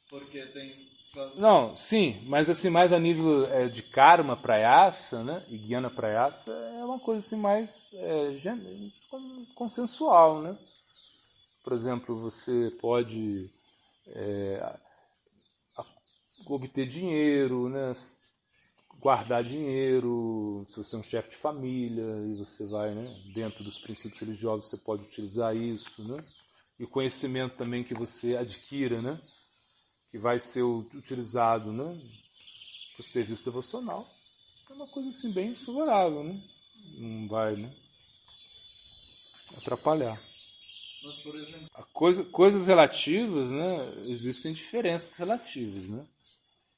Porque tem... Não, sim, mas assim, mais a nível de karma prayasa, né? E Jnana prayasa é uma coisa assim mais consensual, né? Por exemplo, você pode obter dinheiro, né? Guardar dinheiro, se você é um chefe de família e você vai, né? Dentro dos princípios religiosos, você pode utilizar isso, né? E o conhecimento também que você adquira, né? Que vai ser utilizado, né, para o serviço devocional, é uma coisa assim bem favorável, né? Não vai, né, atrapalhar. Mas, por exemplo... Coisas relativas, né, existem diferenças relativas, né?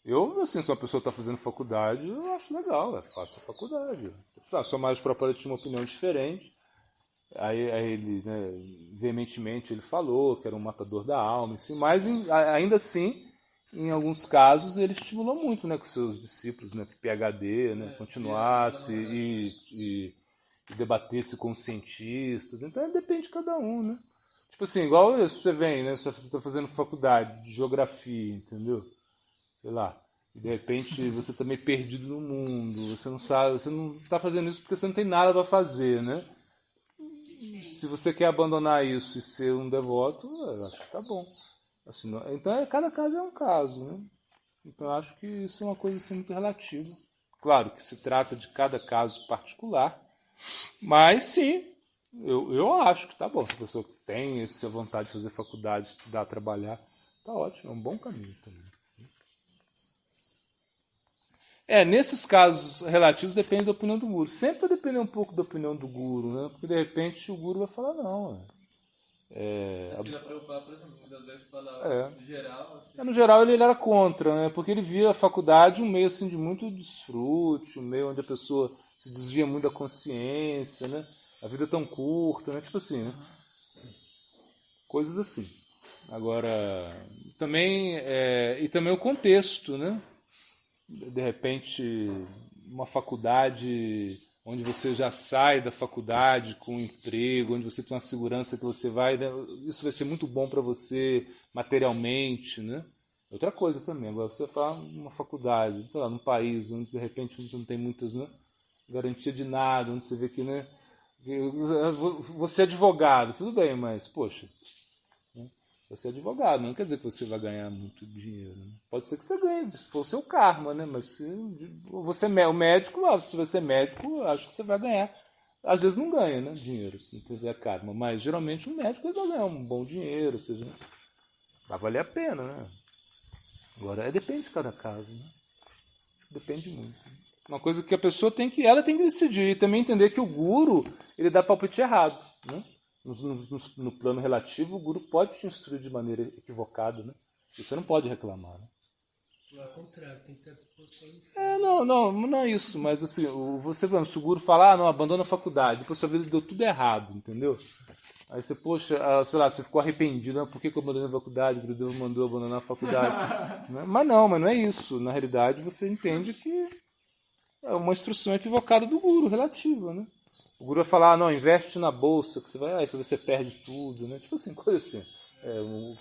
Eu, assim, se uma pessoa está fazendo faculdade, eu acho legal, faça a faculdade. A sua mais própria tinha uma opinião diferente, aí ele, né, veementemente ele falou que era um matador da alma, assim, mas ainda assim, em alguns casos, ele estimulou muito, né, com seus discípulos, né, que PhD, né, continuasse e debatesse com os cientistas. Então depende de cada um, né? Tipo assim, igual você vem, né, você está fazendo faculdade de geografia, entendeu? Sei lá. E de repente você está meio perdido no mundo, você não sabe, você não está fazendo isso porque você não tem nada para fazer, né? Se você quer abandonar isso e ser um devoto, eu acho que tá bom. Assim, então, cada caso é um caso, né? Então, eu acho que isso é uma coisa assim, muito relativa. Claro que se trata de cada caso particular, mas sim, eu acho que tá bom. Se a pessoa tem essa vontade de fazer faculdade, estudar, trabalhar, tá ótimo, é um bom caminho também. Nesses casos relativos depende da opinião do guru. Sempre vai depender um pouco da opinião do guru, né? Porque de repente o guru vai falar, não. Srila Prabhupada, por exemplo, muitas vezes fala no geral. Assim. No geral ele era contra, né? Porque ele via a faculdade um meio assim, de muito desfrute, um meio onde a pessoa se desvia muito da consciência, né? A vida é tão curta, né? Tipo assim, né? Coisas assim. Agora, também, e também o contexto, né? De repente, uma faculdade onde você já sai da faculdade com um emprego, onde você tem uma segurança que você vai, né? Isso vai ser muito bom para você materialmente, né? Outra coisa também, agora você fala uma faculdade, sei lá, num país onde de repente você não tem muitas, né, garantia de nada, onde você vê que, né, você é advogado, tudo bem, mas, poxa, você é advogado, não quer dizer que você vai ganhar muito dinheiro. Né? Pode ser que você ganhe, se for o seu karma, né? Mas se você é o médico, se você é médico, acho que você vai ganhar. Às vezes não ganha, né? Dinheiro, se não tiver karma. Mas geralmente o médico vai ganhar um bom dinheiro, ou seja, vai valer a pena, né? Agora, depende de cada caso, né? Depende muito. Uma coisa que a pessoa tem que decidir e também entender que o guru, ele dá palpite errado, né? No plano relativo, o guru pode te instruir de maneira equivocada, né? E você não pode reclamar, né? Ao contrário, tem que estar disposto a isso. Não é isso, mas assim, você, se o guru falar, não, abandona a faculdade, depois sua vida deu tudo errado, entendeu? Aí você, poxa, sei lá, você ficou arrependido, por que eu abandonei a faculdade? O Gurudev mandou abandonar a faculdade. Mas não é isso. Na realidade, você entende que é uma instrução equivocada do guru, relativa, né? O guru vai falar, não, investe na bolsa, que você vai, aí você perde tudo, né? Tipo assim, coisa assim.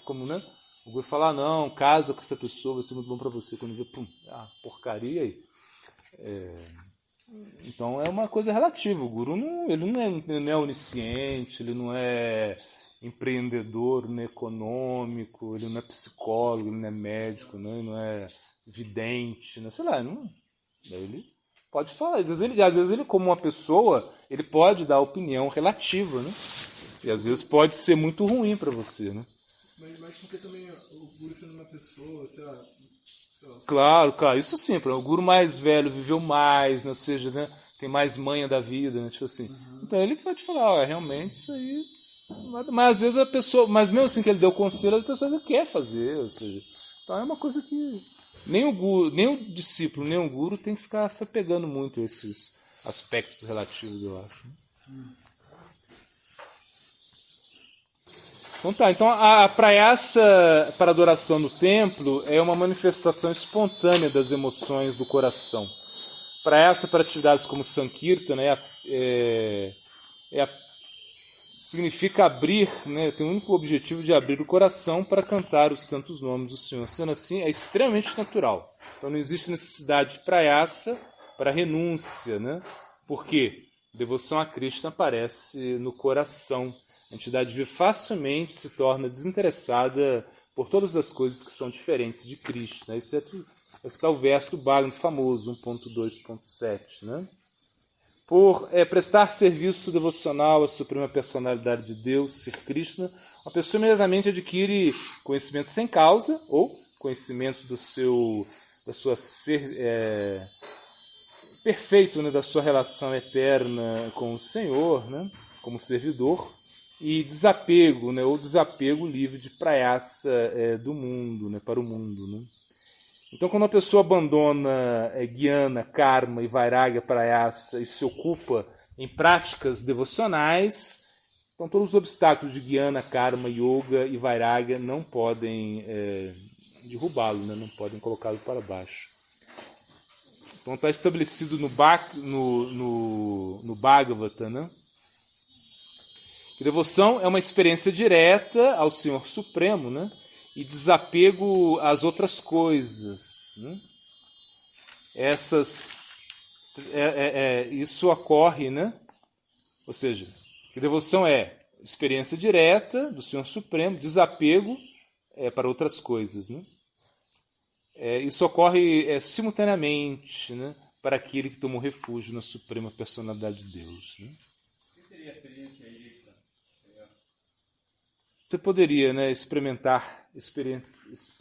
Como, né? O guru fala, não, casa com essa pessoa, vai ser muito bom pra você. Quando vê, porcaria aí. Então é uma coisa relativa. O guru ele não é onisciente, ele não é empreendedor, não é econômico, ele não é psicólogo, ele não é médico, né? Ele não é vidente, né? Sei lá, ele pode falar. Às vezes ele, como uma pessoa, ele pode dar opinião relativa, né? E às vezes pode ser muito ruim para você, né? Mas porque também o guru sendo uma pessoa, sei lá. Claro, isso sim. O guru mais velho viveu mais, né? Ou seja, né? Tem mais manha da vida, né? Tipo assim. Então ele pode falar, realmente isso aí. Mas às vezes a pessoa, mas mesmo assim que ele deu conselho, a pessoa não quer fazer, ou seja, então é uma coisa que nem o guru, nem o discípulo, nem o guru tem que ficar se apegando muito a esses aspectos relativos, eu acho. Então tá, então a praiaça para adoração no templo é uma manifestação espontânea das emoções do coração. Praiaça para atividades como Sankirtan, né, significa abrir, né, tem o único objetivo de abrir o coração para cantar os santos nomes do Senhor. Sendo assim, é extremamente natural. Então não existe necessidade de praiaça para renúncia, né? Por quê? Devoção a Krishna aparece no coração. A entidade viva facilmente se torna desinteressada por todas as coisas que são diferentes de Krishna. Isso é o verso do Bhagavad famoso, 1.2.7, né? Por prestar serviço devocional à Suprema Personalidade de Deus, Sri Krishna, uma pessoa imediatamente adquire conhecimento sem causa, ou conhecimento da sua ser perfeito, né, da sua relação eterna com o Senhor, né, como servidor, e desapego, né, ou desapego livre de praiaça do mundo, né, para o mundo, né. Então, quando a pessoa abandona Gyana, Karma e Vairagya Prayasa e se ocupa em práticas devocionais, então todos os obstáculos de Gyana, Karma, Yoga e Vairagya não podem derrubá-lo, né? Não podem colocá-lo para baixo. Então está estabelecido no Bhagavata, né? Que devoção é uma experiência direta ao Senhor Supremo, né? E desapego às outras coisas. Né? Isso ocorre, né? Ou seja, que devoção é experiência direta do Senhor Supremo, desapego para outras coisas. Né? Isso ocorre simultaneamente, né? Para aquele que tomou refúgio na Suprema Personalidade de Deus. Né? O que seria a experiência direta? Você poderia, né, ter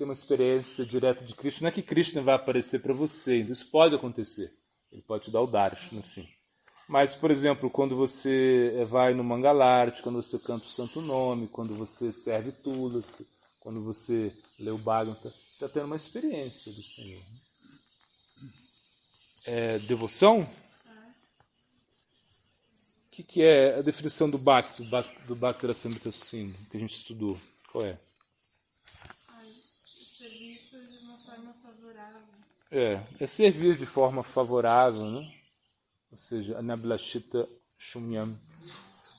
uma experiência direta de Krishna. Não é que Krishna vai aparecer para você, isso pode acontecer. Ele pode te dar o darshan, assim. Mas, por exemplo, quando você vai no Mangalarti, quando você canta o Santo Nome, quando você serve Tulasi, quando você lê o Bhagavata, você está tendo uma experiência do Senhor. Devoção? O que é a definição do Bhakti, do Bhakti Rasamrita Sindhu, que a gente estudou? Qual é? Serviço de uma forma favorável. É servir de forma favorável, né? Ou seja, Anablashita Shumyam.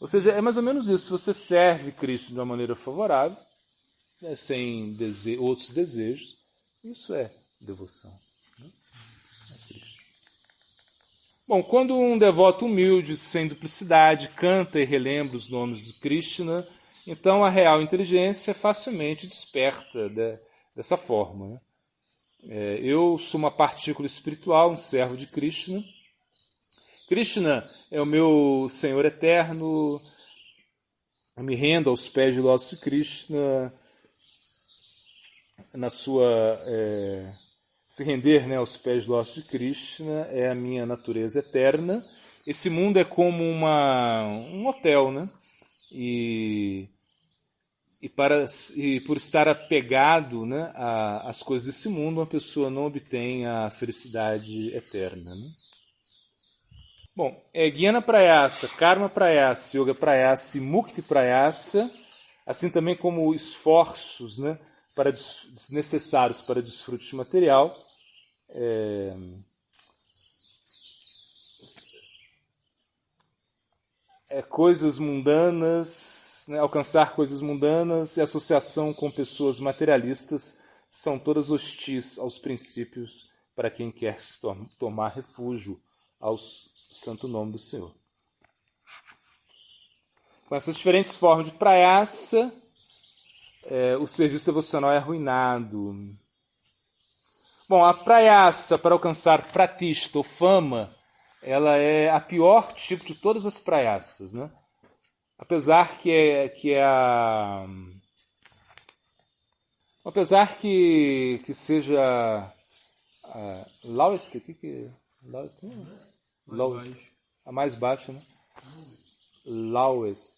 Ou seja, é mais ou menos isso. Se você serve Cristo de uma maneira favorável, né, sem outros desejos, isso é devoção. Né? Bom, quando um devoto humilde, sem duplicidade, canta e relembra os nomes de Krishna, então a real inteligência facilmente desperta dessa forma. Né? Eu sou uma partícula espiritual, um servo de Krishna. Krishna é o meu Senhor eterno. Eu me rendo aos pés de lótus de Krishna, na sua... Se render, né, aos pés do lótus de Krishna é a minha natureza eterna. Esse mundo é como um hotel, né? E por estar apegado, né, às coisas desse mundo, uma pessoa não obtém a felicidade eterna. Né? Bom, Gyana Prayasa, Karma Prayasa, Yoga Prayasa e Mukti Prayasa, assim também como esforços, né, necessários para desfrute material, coisas mundanas, né, alcançar coisas mundanas e associação com pessoas materialistas são todas hostis aos princípios para quem quer tomar refúgio ao santo nome do Senhor. Com essas diferentes formas de prayasa, o serviço devocional é arruinado. Bom, a prayasa para alcançar pratishta ou fama, ela é a pior tipo de todas as prayasas, né? Apesar que seja lowest, lowest, a mais baixa, né? Lowest.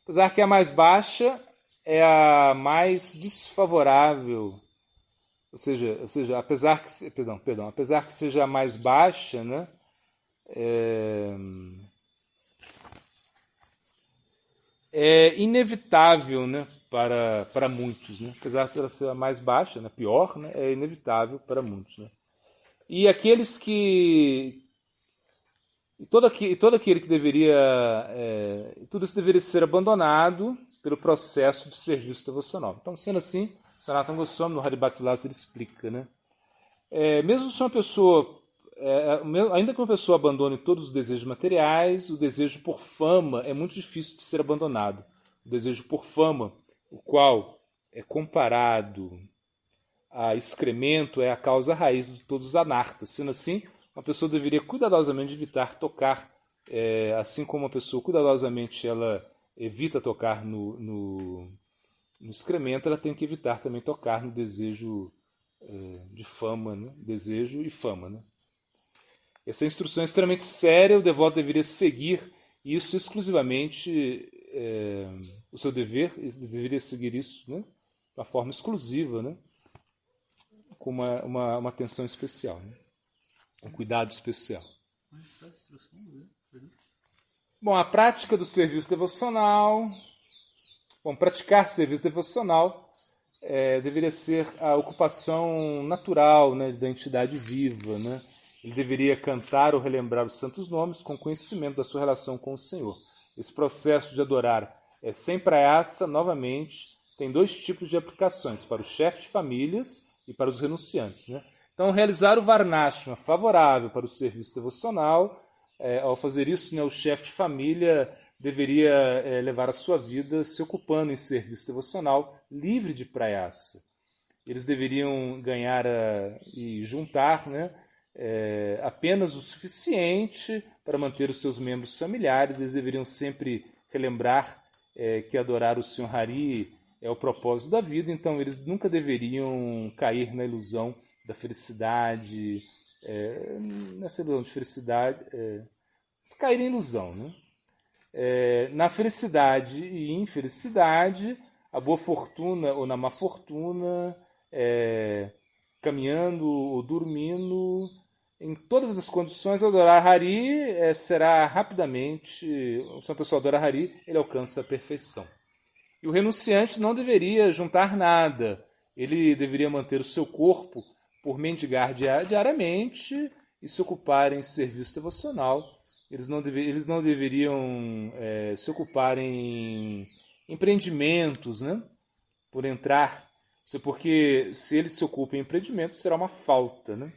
Apesar que a mais baixa é a mais desfavorável, ou seja, apesar que seja a mais baixa, né? é inevitável, né, para muitos, né? Apesar de ela ser a mais baixa, né, pior, né, é inevitável para muitos, né? E aqueles que todo aquele que deveria tudo isso deveria ser abandonado pelo processo de serviço devocional. Então, sendo assim, Sanatana Goswami no Haribat Vilas ele explica, né? Mesmo se uma pessoa ainda que uma pessoa abandone todos os desejos materiais, o desejo por fama é muito difícil de ser abandonado. O desejo por fama, o qual é comparado a excremento, é a causa raiz de todos os anartas. Sendo assim, uma pessoa deveria cuidadosamente evitar tocar, assim como uma pessoa cuidadosamente ela evita tocar no excremento, ela tem que evitar também tocar no desejo de fama, né? Desejo e fama, né? Essa instrução é extremamente séria, o devoto deveria seguir isso exclusivamente, o seu dever, ele deveria seguir isso, né, de uma forma exclusiva, né, com uma atenção especial, né, um cuidado especial. Bom, a prática do serviço devocional. Bom, praticar serviço devocional deveria ser a ocupação natural, né, da entidade viva, né? Ele deveria cantar ou relembrar os santos nomes com conhecimento da sua relação com o Senhor. Esse processo de adorar sem praiaça, novamente, tem dois tipos de aplicações, para o chefe de famílias e para os renunciantes, né? Então, realizar o Varnashma favorável para o serviço devocional, ao fazer isso, né, o chefe de família deveria levar a sua vida se ocupando em serviço devocional livre de praiaça. Eles deveriam ganhar e juntar, né, apenas o suficiente para manter os seus membros familiares. Eles deveriam sempre relembrar que adorar o Senhor Hari é o propósito da vida, então eles nunca deveriam cair na ilusão da felicidade, nessa ilusão de felicidade, cair em ilusão, né? Na felicidade e infelicidade, a boa fortuna ou na má fortuna, caminhando ou dormindo, em todas as condições, adorar Hari será rapidamente, se uma pessoa adora Hari, ele alcança a perfeição. E o renunciante não deveria juntar nada, ele deveria manter o seu corpo por mendigar diariamente e se ocupar em serviço devocional. Eles não deveriam se ocupar em empreendimentos, né? Por entrar, porque se eles se ocupam em empreendimentos, será uma falta, né?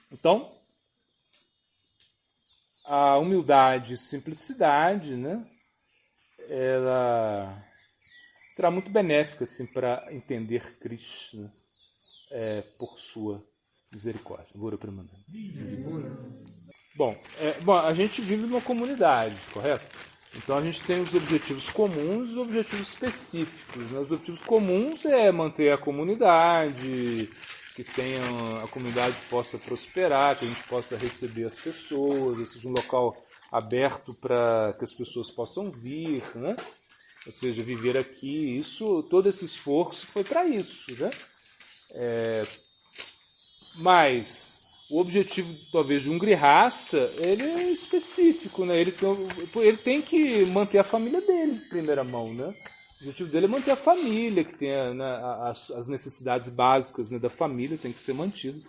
Então, a humildade e simplicidade, né, ela será muito benéfica assim, para entender Krishna por sua misericórdia. Bom, a gente vive numa comunidade, correto? Então a gente tem os objetivos comuns e os objetivos específicos, né? Os objetivos comuns é manter a comunidade, que a comunidade possa prosperar, que a gente possa receber as pessoas, seja um local aberto para que as pessoas possam vir, né? Ou seja, viver aqui, todo esse esforço foi para isso, né? Mas o objetivo, talvez, de um grihasta, ele é específico, né? Ele tem que manter a família dele, em primeira mão, né? O objetivo dele é manter a família, que tenha, né, as necessidades básicas, né, da família, tem que ser mantido.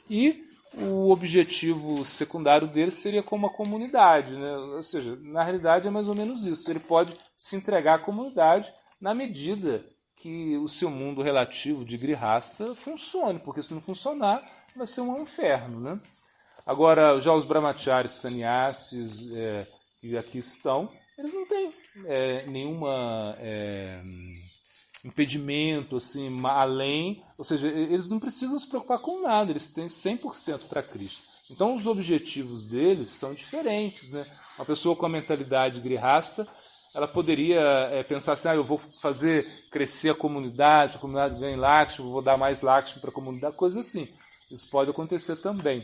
E o objetivo secundário dele seria como a comunidade, né? Ou seja, na realidade é mais ou menos isso. Ele pode se entregar à comunidade na medida que o seu mundo relativo de grihasta funcione, porque se não funcionar, vai ser um inferno, né? Agora, já os brahmacharis, sannyasis, que aqui estão, eles não têm nenhuma impedimento assim, além, ou seja, eles não precisam se preocupar com nada, eles têm 100% para Cristo. Então os objetivos deles são diferentes, né? Uma pessoa com a mentalidade grihasta, ela poderia pensar assim, eu vou fazer crescer a comunidade ganha Lakshmi, vou dar mais Lakshmi para a comunidade, coisas assim. Isso pode acontecer também.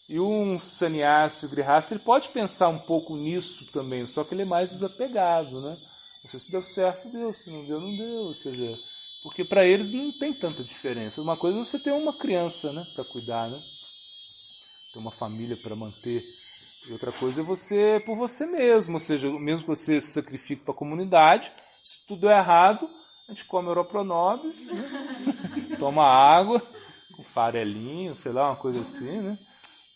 E um sannyasi, o grihasta, ele pode pensar um pouco nisso também, só que ele é mais desapegado, né? Se deu certo, deu. Se não deu, não deu. Ou seja, porque para eles não tem tanta diferença. Uma coisa é você ter uma criança, né, para cuidar, né? Ter uma família para manter. E outra coisa é você por você mesmo, ou seja, mesmo que você se sacrifique para a comunidade, se tudo é errado, a gente come Oropronobius, né? Toma água, com farelinho, sei lá, uma coisa assim, né?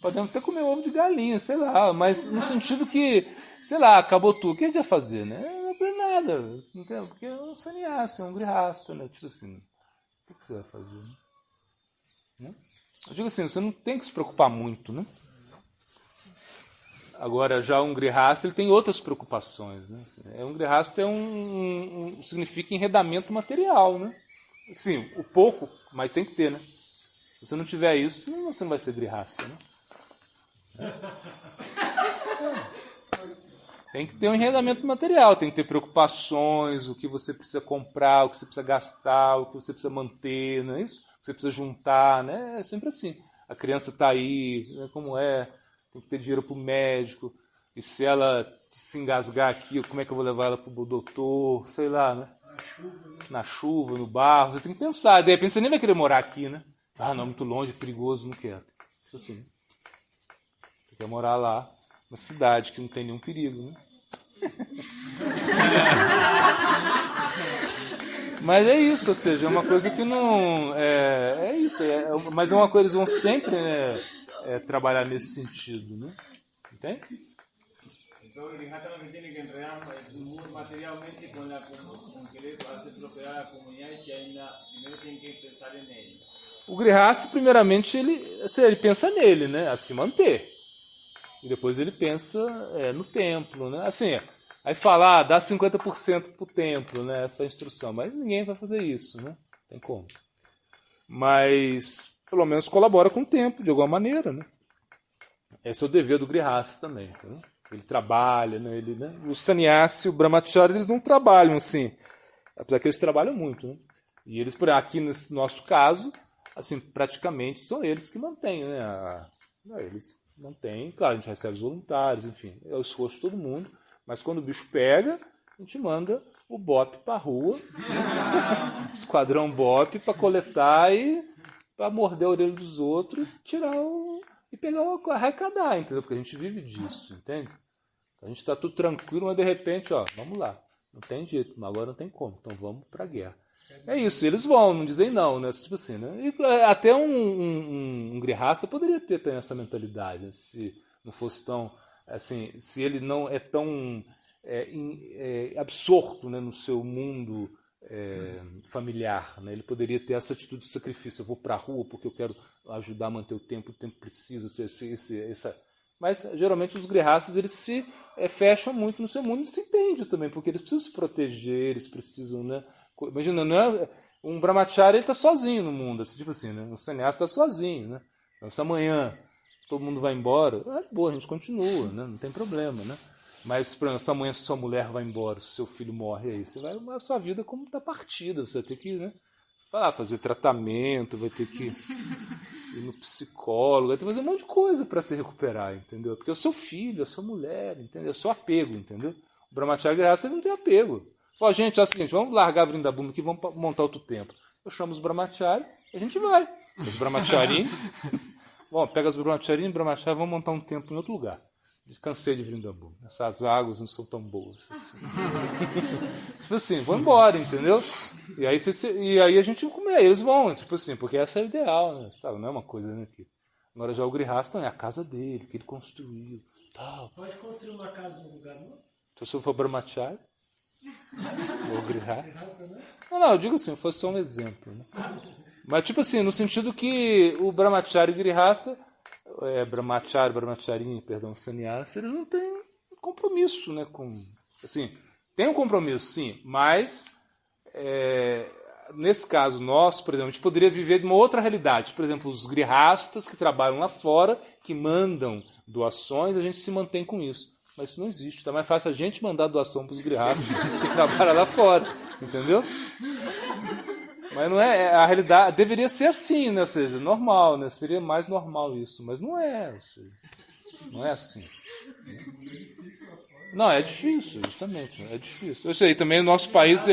Podemos até comer ovo de galinha, sei lá, mas no sentido que, sei lá, acabou tudo, o que a gente vai fazer, né? Não é nada, entendeu? Porque é um sannyasi, é um grihasta, né? Tipo assim, o que você vai fazer, né? Eu digo assim, você não tem que se preocupar muito, né? Agora, já um grihasta, ele tem outras preocupações, né? Um grihasta significa enredamento material, né? Sim, o pouco, mas tem que ter, né? Se você não tiver isso, você não vai ser grihasta, né? Tem que ter um enredamento material, tem que ter preocupações, o que você precisa comprar, o que você precisa gastar, o que você precisa manter, não é isso? O que você precisa juntar, né? É sempre assim. A criança está aí, né? Como é? Tem que ter dinheiro para o médico, e se ela se engasgar aqui, como é que eu vou levar ela para o doutor, sei lá, né? Na chuva, no barro, você tem que pensar, de repente você nem vai querer morar aqui, né? Ah, não, muito longe, perigoso, não quero. Isso assim. Você quer morar lá, na cidade, que não tem nenhum perigo, né? Mas é isso, ou seja, é uma coisa que não... É isso, mas é uma coisa, eles vão sempre, né, trabalhar nesse sentido, né? Entende? Então el grihasta no se tiene que enredar muy materialmente con querer hacer prosperar a comunidad y si ainda primero tiene que pensar en él. O grihasta, primeiramente, ele pensa nele, né? A se manter. E depois ele pensa no templo, né? Assim, aí falar, dá 50% pro templo, né? Essa instrução. Mas ninguém vai fazer isso, né? Tem como. Mas, pelo menos, colabora com o templo, de alguma maneira, né? Esse é o dever do grihasta também, né? Ele trabalha, né? O sannyasi e o brahmachari, eles não trabalham assim. Apesar que eles trabalham muito, né? E eles, aqui nesse nosso caso, assim, praticamente são eles que mantêm, né? Eles mantêm, claro, a gente recebe os voluntários, enfim, é o esforço de todo mundo, mas quando o bicho pega, a gente manda o BOP para a rua, né? Esquadrão BOP para coletar e para morder a orelha dos outros, tirar e pegar arrecadar, entendeu? Porque a gente vive disso, entende? A gente está tudo tranquilo, mas de repente, ó, vamos lá, não tem jeito, mas agora não tem como, então vamos para a guerra. É isso, eles vão, não dizem não, né? Tipo assim, né? E até um grihasta poderia ter essa mentalidade, né? Se não fosse tão, assim, se ele não é tão absorto, né, no seu mundo familiar, né? Ele poderia ter essa atitude de sacrifício. Eu vou para a rua porque eu quero ajudar a manter o tempo precisa essa. Mas geralmente os grihastas, eles se fecham muito no seu mundo, e se entende também, porque eles precisam se proteger, eles precisam, né? Imagina, não é, um brahmachari está sozinho no mundo, assim, tipo assim, né? Um sannyasta está sozinho, né? Então, se amanhã todo mundo vai embora, boa, a gente continua, né? Não tem problema, né? Mas, por exemplo, se amanhã sua mulher vai embora, se seu filho morre aí, você vai a sua vida como está partida, você vai ter que, né, fazer tratamento, vai ter que ir no psicólogo, vai ter que fazer um monte de coisa para se recuperar, entendeu? Porque é o seu filho, é a sua mulher, entendeu? É o seu apego, entendeu? O brahmachari, vocês não têm apego. Fala, gente, é o seguinte, vamos largar Vrindabuna aqui, vamos montar outro templo. Eu chamo os brahmachari e a gente vai. Os brahmachari, bom, pega os brahmachari, vamos montar um templo em outro lugar. Descansei de Vrindabuna. Essas águas não são tão boas. Assim. Tipo assim, vão embora, entendeu? E aí a gente come, eles vão, tipo assim, porque essa é o ideal, né? Sabe? Não é uma coisa, né? Que agora já o grihasta é a casa dele, que ele construiu. Tal. Pode construir uma casa em um lugar, não? Então, se eu for brahmachari, ou grihasta. Não, eu digo assim, fosse só um exemplo. Né? Mas, tipo assim, no sentido que o brahmachari e o grihasta, brahmacharin, perdão, sannyasa, eles não têm compromisso, né? Assim, tem um compromisso, sim, mas nesse caso nosso, por exemplo, a gente poderia viver de uma outra realidade. Por exemplo, os grihastas que trabalham lá fora, que mandam doações, a gente se mantém com isso. Mas isso não existe. Está mais fácil a gente mandar doação para os grihastas que trabalham lá fora. Entendeu? Mas não é. A realidade deveria ser assim, né? Ou seja, normal, né? Seria mais normal isso. Mas não é. Ou seja, não é assim. Não, é difícil, justamente. É difícil. Eu sei, também o nosso país.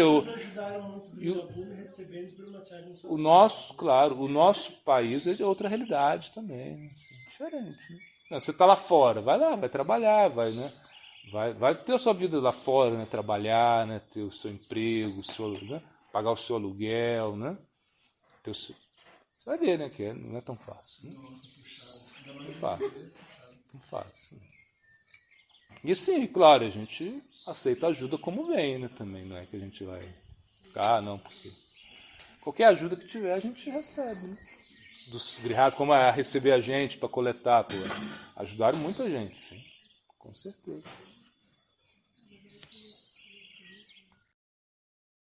O nosso país é de outra realidade também. Assim, diferente. Né? Não, você está lá fora, vai lá, vai trabalhar, vai, né? Vai ter a sua vida lá fora, né? Trabalhar, né? Ter o seu emprego, né? Pagar o seu aluguel, né? Ter o seu... Você vai ver, né? Que não é tão fácil. Né? Não fácil. Não fácil. Né? E sim, claro, a gente aceita ajuda como vem, né? Também não é que a gente vai ficar, não, porque qualquer ajuda que tiver a gente recebe, né? Dos Grihadas, como a receber a gente para coletar, pô, ajudaram muita gente, sim, com certeza.